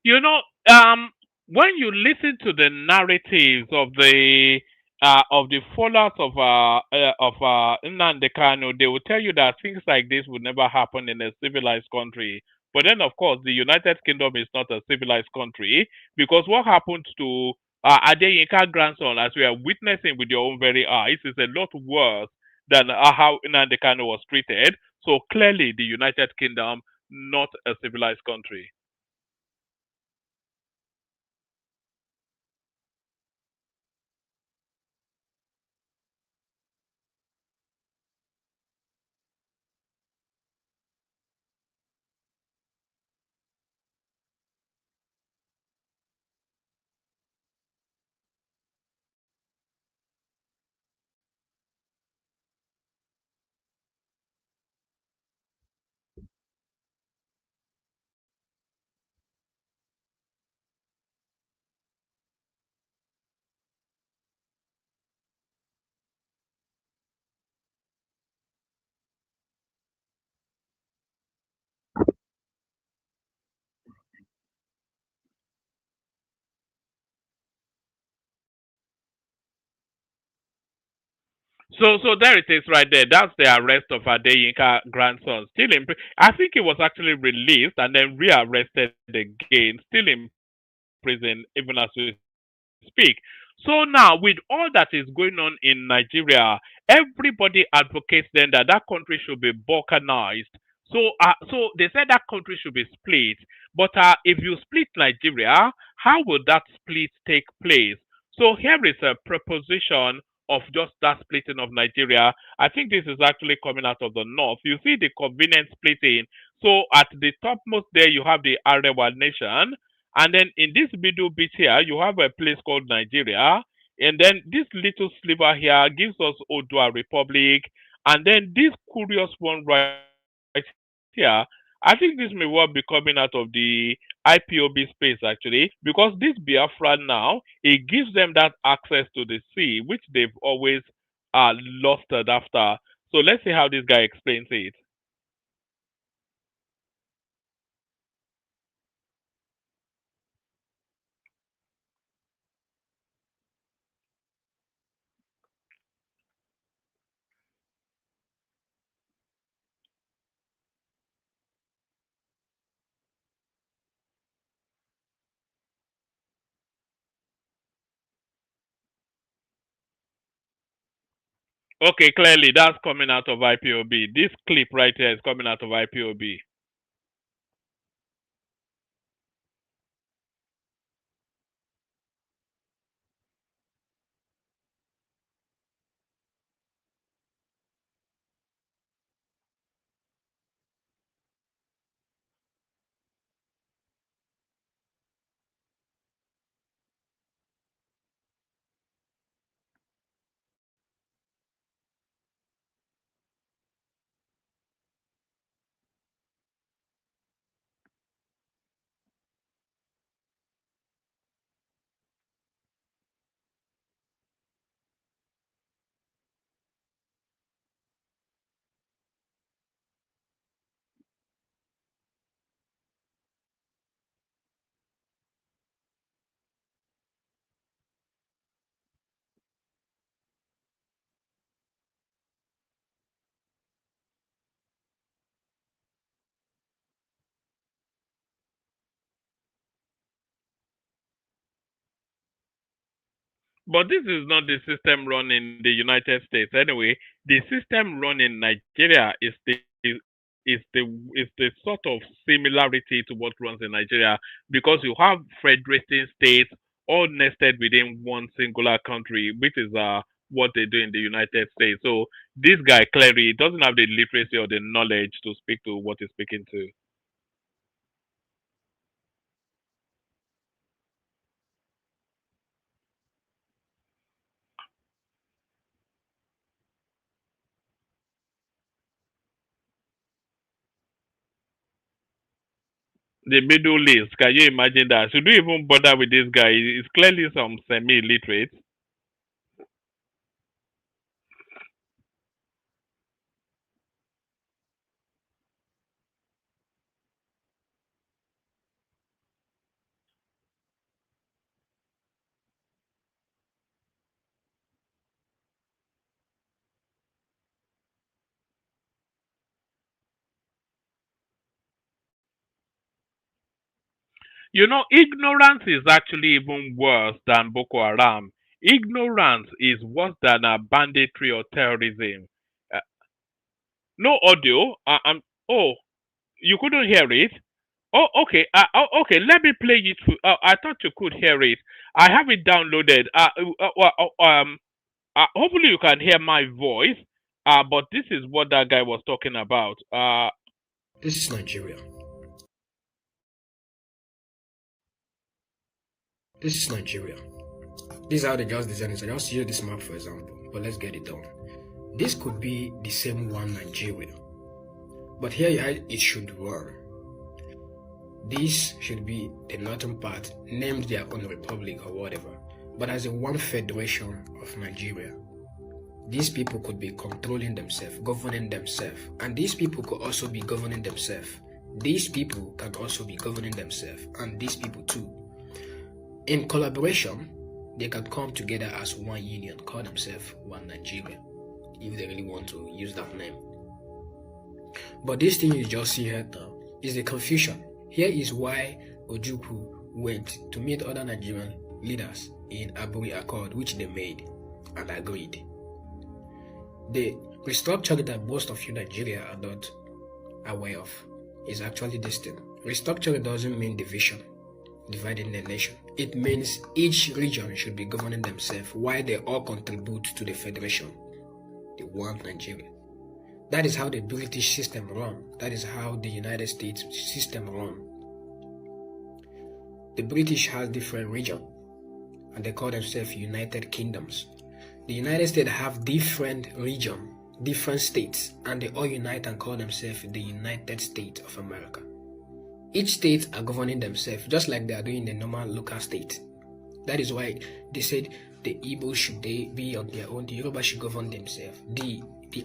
You know, when you listen to the narratives of the followers of Nnamdi Kanu, they will tell you that things like this would never happen in a civilized country. But then, of course, the United Kingdom is not a civilized country because what happened to Adeyinka grandson, as we are witnessing with your own very eyes, is a lot worse than how Nnamdi Kanu was treated. So clearly, the United Kingdom not a civilized country. So there it is right there. That's the arrest of Adeyinka grandson. Still in, I think he was actually released and then rearrested again. Still in prison, even as we speak. So now, with all that is going on in Nigeria, everybody advocates then that that country should be balkanized. So they said that country should be split. But if you split Nigeria, how will that split take place? So here is a proposition of just that splitting of Nigeria. I think this is actually coming out of the north. You see the convenient splitting. So at the topmost there, you have the Arewa nation, and then in this middle bit here, you have a place called Nigeria. And then this little sliver here gives us Odua Republic. And then this curious one right here, I think this may well be coming out of the IPOB space actually, because this Biafra now, it gives them that access to the sea, which they've always lusted after. So let's see how this guy explains it. Okay, clearly that's coming out of IPOB. This clip right here is coming out of IPOB. But this is not the system run in the United States. Anyway, the system run in Nigeria is the sort of similarity to what runs in Nigeria, because you have federating states all nested within one singular country, which is what they do in the United States. So this guy clearly doesn't have the literacy or the knowledge to speak to what he's speaking to. The Middle East. Can you imagine that? Should we even bother with this guy? He's clearly some semi-illiterate. You know, ignorance is actually even worse than Boko Haram. Ignorance is worse than banditry or terrorism. Uh, no audio. Oh, you couldn't hear it. Oh, okay. Okay. Let me play it. I thought you could hear it. I have it downloaded. Hopefully you can hear my voice. But this is what that guy was talking about. This is Nigeria. This is Nigeria. This is how they just design it. I just use this map for example, but let's get it done. This could be the same one Nigeria, but here how it should run. This should be the northern part, named their own republic or whatever, but as a one federation of Nigeria. These people could be controlling themselves, governing themselves, and these people could also be governing themselves. These people can also be governing themselves, and these people too. In collaboration, they can come together as one union, call themselves one Nigeria, if they really want to use that name. But this thing you just see here now is the confusion. Here is why Ojukwu went to meet other Nigerian leaders in Aburi Accord, which they made and agreed. The restructuring that most of you Nigeria are not aware of is actually this thing. Restructuring doesn't mean division, dividing the nation. It means each region should be governing themselves while they all contribute to the federation, the one Nigeria. That is how the British system run. That is how the United States system run. The British has different regions, and they call themselves United Kingdoms. The United States have different regions, different states, and they all unite and call themselves the United States of America. Each state are governing themselves, just like they are doing the normal local state. That is why they said the Igbo should be on their own, the Yoruba should govern themselves, the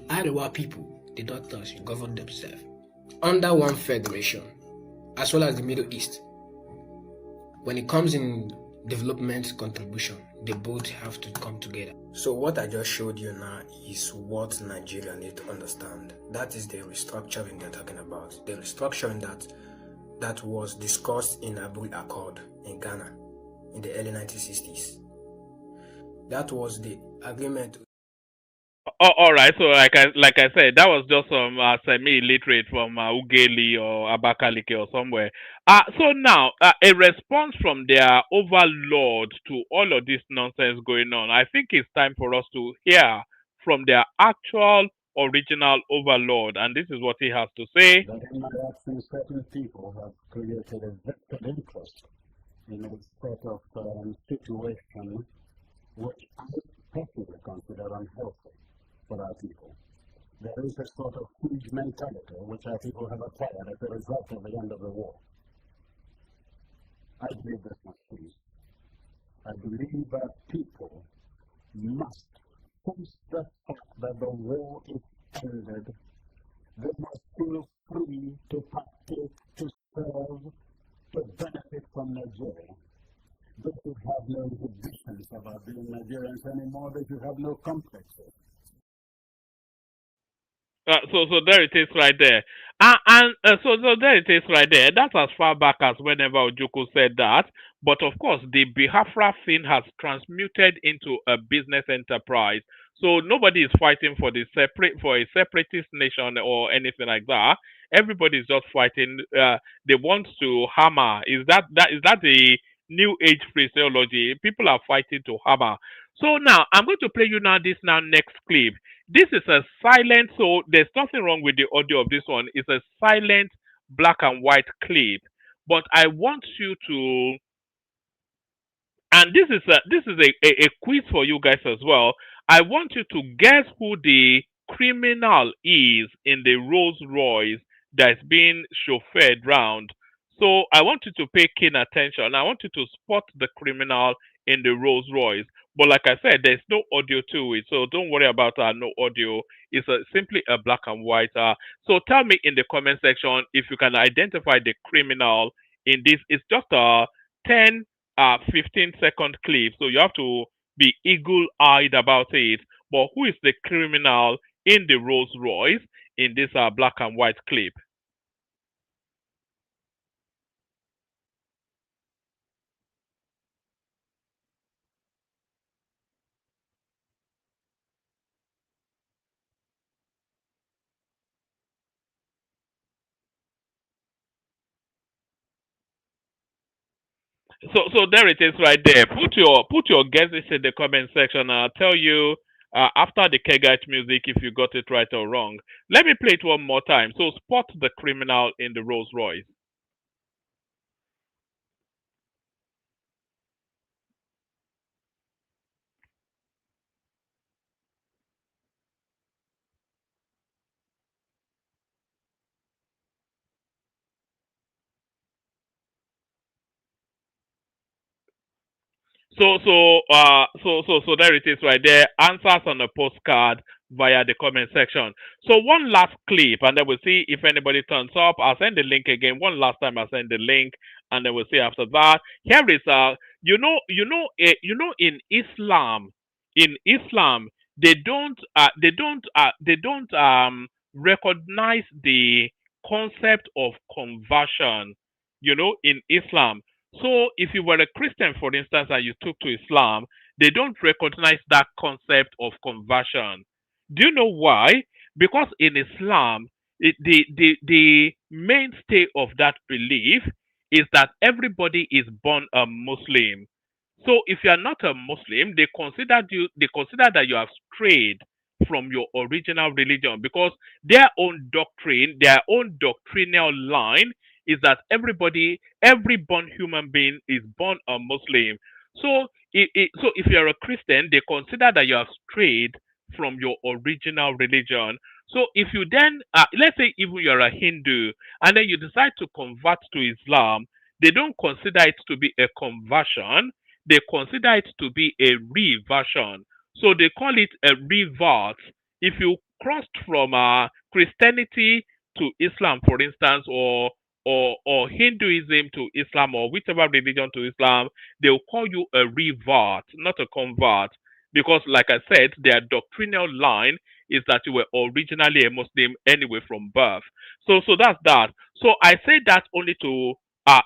Arewa people, the Doctors, should govern themselves under one federation, as well as the Middle East. When it comes in development contribution, they both have to come together. So what I just showed you now is what Nigeria need to understand. That is the restructuring they're talking about. The restructuring that was discussed in Aburi Accord in Ghana in the early 1960s. That was the agreement. Oh, all right. So like I said, that was just some semi-illiterate from Ugeli or Abakaliki or somewhere. So now a response from their overlord to all of this nonsense going on. I think it's time for us to hear from their actual original overlord, and this is what he has to say. That in my absence, certain people have created a vested interest in a sort of situation which I personally consider unhealthy for our people. There is a sort of huge mentality which our people have acquired as a result of the end of the war. I believe this must cease. I believe that people must face the fact that the war is ended. They must feel free to partake, to serve, to benefit from Nigeria. They should have no inhibitions about being Nigerians anymore. They should have no complexes. So there it is right there. So there it is right there. That's as far back as whenever Ojukwu said that. But of course, the Biafra thing has transmuted into a business enterprise. So nobody is fighting for a separatist nation or anything like that. Everybody is just fighting. They want to hammer. Is that the new age phraseology? People are fighting to hammer. So now I'm going to play you this next clip. This is a silent, so there's nothing wrong with the audio of this one. It's a silent black and white clip. But I want you to, and this is a quiz for you guys as well. I want you to guess who the criminal is in the Rolls Royce that's being chauffeured round. So I want you to pay keen attention. I want you to spot the criminal in the Rolls Royce. But like I said, there's no audio to it, so don't worry about no audio. It's simply a black and white. So tell me in the comment section if you can identify the criminal in this. It's just a 10, 15-second clip, so you have to be eagle-eyed about it. But who is the criminal in the Rolls Royce in this black and white clip? So there it is right there. Put your guesses in the comment section. I'll tell you after the Kegite music if you got it right or wrong. Let me play it one more time. So spot the criminal in the Rolls Royce. So there it is right there. Answers on a postcard via the comment section. So one last clip, and then we'll see if anybody turns up. I'll send the link again. One last time, I'll send the link, and then we'll see after that. Here is in Islam, they don't recognize the concept of conversion. In Islam, so if you were a Christian, for instance, and you took to Islam, they don't recognize that concept of conversion. Do you know why? Because in Islam, the mainstay of that belief is that everybody is born a Muslim. So if you are not a Muslim, they consider that you have strayed from your original religion because their own doctrinal line is that every born human being is born a Muslim. So if you're a Christian, they consider that you have strayed from your original religion. So if you then, let's say even you're a Hindu and then you decide to convert to Islam, they don't consider it to be a conversion. They consider it to be a reversion. So they call it a revert. If you crossed from Christianity to Islam, for instance, or Hinduism to Islam or whichever religion to Islam, they'll call you a revert, not a convert. Because, like I said, their doctrinal line is that you were originally a Muslim anyway from birth. So that's that. So I say that only to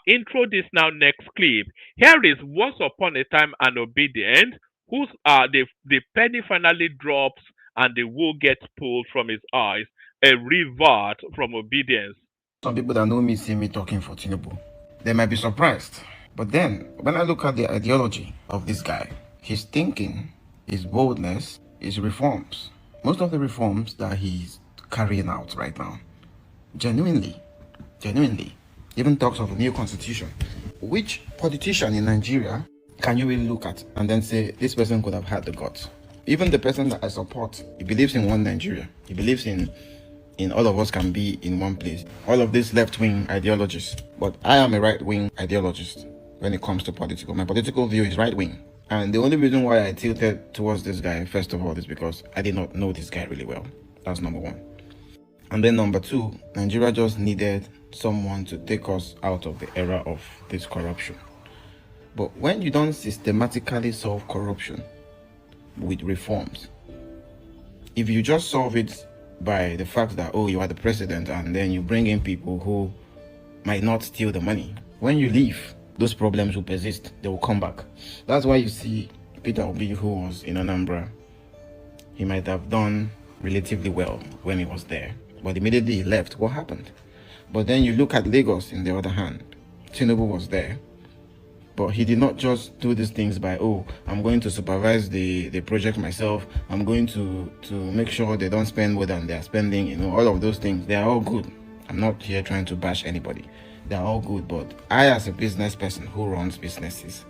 intro this now next clip. Here is once upon a time an obedient whose the penny finally drops and the wool gets pulled from his eyes. A revert from obedience. Some people that know me see me talking for Tinubu. They might be surprised. But then, when I look at the ideology of this guy, his thinking, his boldness, his reforms, most of the reforms that he's carrying out right now, genuinely, even talks of a new constitution. Which politician in Nigeria can you really look at and then say, this person could have had the guts? Even the person that I support, he believes in one Nigeria. He believes in all of us can be in one place. All of these left-wing ideologies. But I am a right-wing ideologist when it comes to political. My political view is right-wing. And the only reason why I tilted towards this guy, first of all, is because I did not know this guy really well. That's number one. And then number two, Nigeria just needed someone to take us out of the era of this corruption. But when you don't systematically solve corruption with reforms, if you just solve it by the fact that, oh, you are the president, and then you bring in people who might not steal the money, when you leave, those problems will persist. They will come back. That's why you see Peter Obi, who was in Anambra, he might have done relatively well when he was there, but immediately he left, what happened? But then you look at Lagos, in the other hand, Tinubu was there, but he did not just do these things by, oh, I'm going to supervise the project myself, I'm going to make sure they don't spend more than they're spending, all of those things. They are all good. I'm not here trying to bash anybody. They're all good, but I, as a business person who runs businesses,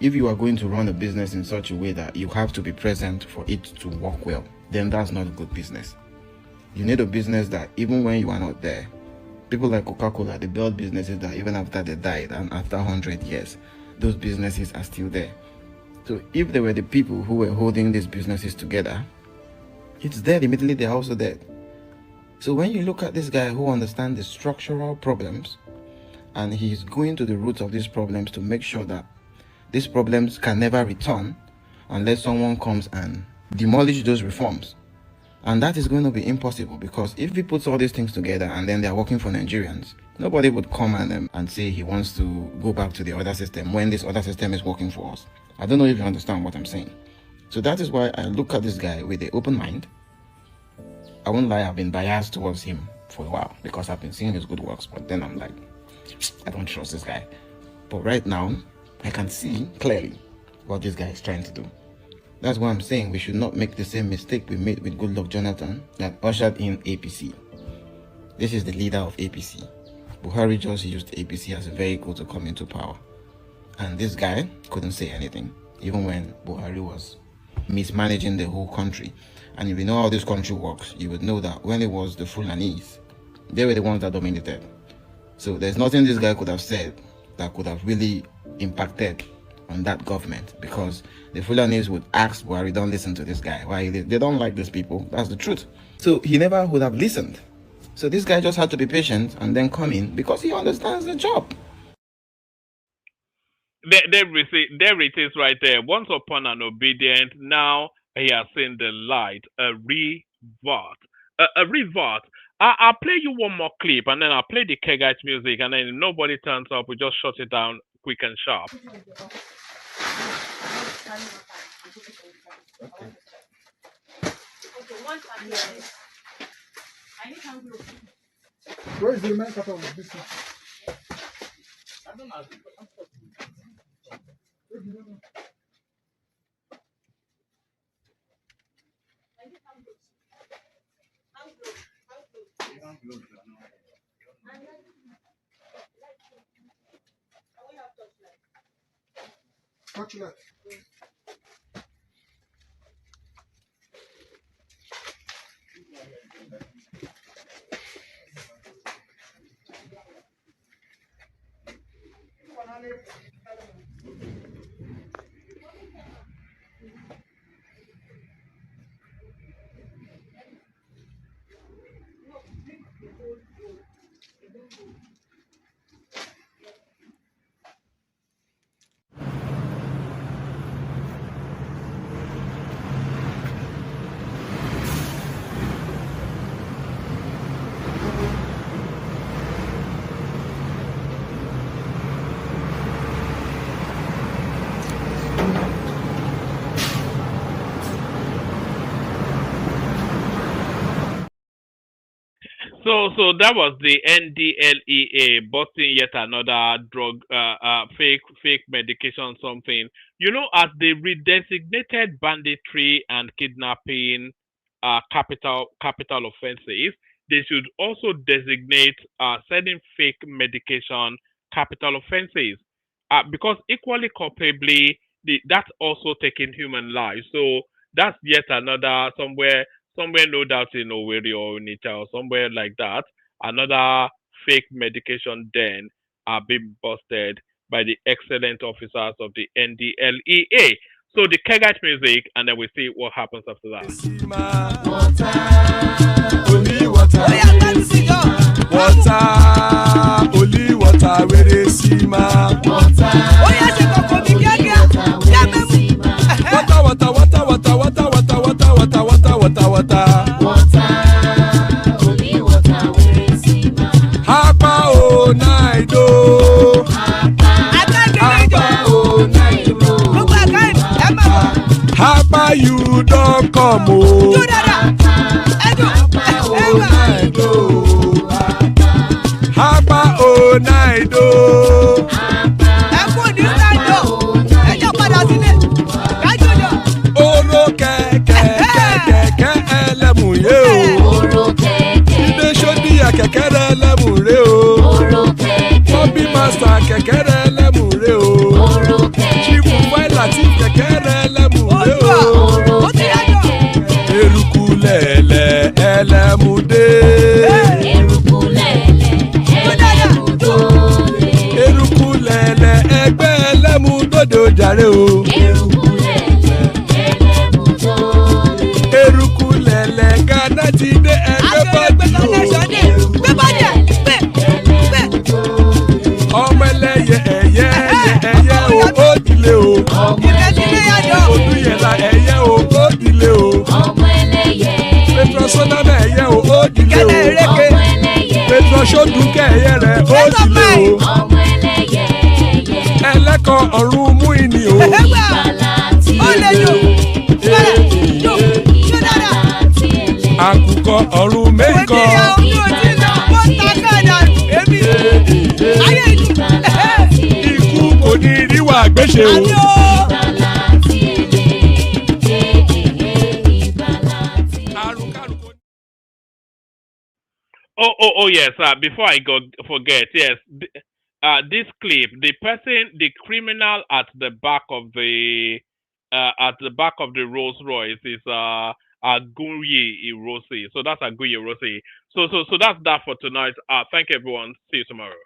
if you are going to run a business in such a way that you have to be present for it to work well, then that's not a good business. You need a business that even when you are not there, people like Coca-Cola, they build businesses that even after they died and after 100 years, those businesses are still there. So if they were the people who were holding these businesses together, it's dead, immediately they're also dead. So when you look at this guy who understands the structural problems, and he's going to the roots of these problems to make sure that these problems can never return unless someone comes and demolish those reforms. And that is going to be impossible, because if he puts all these things together and then they're working for Nigerians, nobody would come and say he wants to go back to the other system when this other system is working for us. I don't know if you understand what I'm saying. So that is why I look at this guy with an open mind. I won't lie, I've been biased towards him for a while because I've been seeing his good works, but then I'm like, I don't trust this guy. But right now, I can see clearly what this guy is trying to do. That's why I'm saying we should not make the same mistake we made with Goodluck Jonathan that ushered in APC. This is the leader of APC. Buhari just used APC as a vehicle to come into power. And this guy couldn't say anything, even when Buhari was mismanaging the whole country. And if you know how this country works, you would know that when it was the Fulanis, they were the ones that dominated. So there's nothing this guy could have said that could have really impacted on that government, because the Fulanis would ask Buhari, don't listen to this guy. Why? They don't like these people. That's the truth. So he never would have listened. So this guy just had to be patient and then come in because he understands the job. There it is right there. Once upon an obedient, now he has seen the light. A revert. A revert. I'll play you one more clip and then I'll play the Kegite music, and then if nobody turns up, we just shut it down quick and sharp. Where is the main cutter of this one? Torchlight. So that was the NDLEA busting yet another drug, fake medication, something. You know, as they redesignated banditry and kidnapping capital offenses, they should also designate selling fake medication capital offenses, because equally culpably, that's also taking human lives. So that's yet another somewhere no doubt in Owerri or Onitsha or somewhere like that, another fake medication den are being busted by the excellent officers of the NDLEA. So the Kegite music, and then we see what happens after that. Water, only water, only water, where they see ma. Water, only water, where they see ma. Hapa o naido, Hapa you don't come o. Hapa o naido. Oro kẹ̀kẹ́ ẹlẹ́mù yé o. Ilé ṣọ́dí àkẹ́kẹ́ rẹ̀ ẹlẹ́mù rè o. Bobby master kẹ̀kẹ́ rẹ̀ ẹlẹ́mù rè o. Chief Wáìlà tí kẹ̀kẹ́ rẹ̀ ẹlẹ́mù rè o. Eruku lẹ̀lẹ̀ ẹlẹ́mù dé. Eruku lẹ̀lẹ̀ ẹgbẹ́ ẹlẹ́mù dòde ojàre o. Eruku lẹ̀lẹ̀ Ghana ti dé ẹgbẹ́ bọ́dì o. Ọmọ ẹlẹ́yẹ ẹyẹ o ó dilé o. Odúyẹ̀lá ẹyẹ o ó dilé o. Petrosonama ẹyẹ o ó dilé o. Petrosodunke ẹyẹ rẹ̀ ó dilé o. Ẹlẹ́kọ̀ ọ̀run mú ìní o. Àkùkọ ọ̀run méjìkọ. Ikú gbéṣe o. ìgbàlà tí èlé ìgbàlà tí èlé. Oh, yes. Before I forget, yes. This clip, the criminal at the back of the Rolls Royce is Aguye Irosi. So that's Aguye Irosi. So that's that for tonight. Thank you, everyone. See you tomorrow.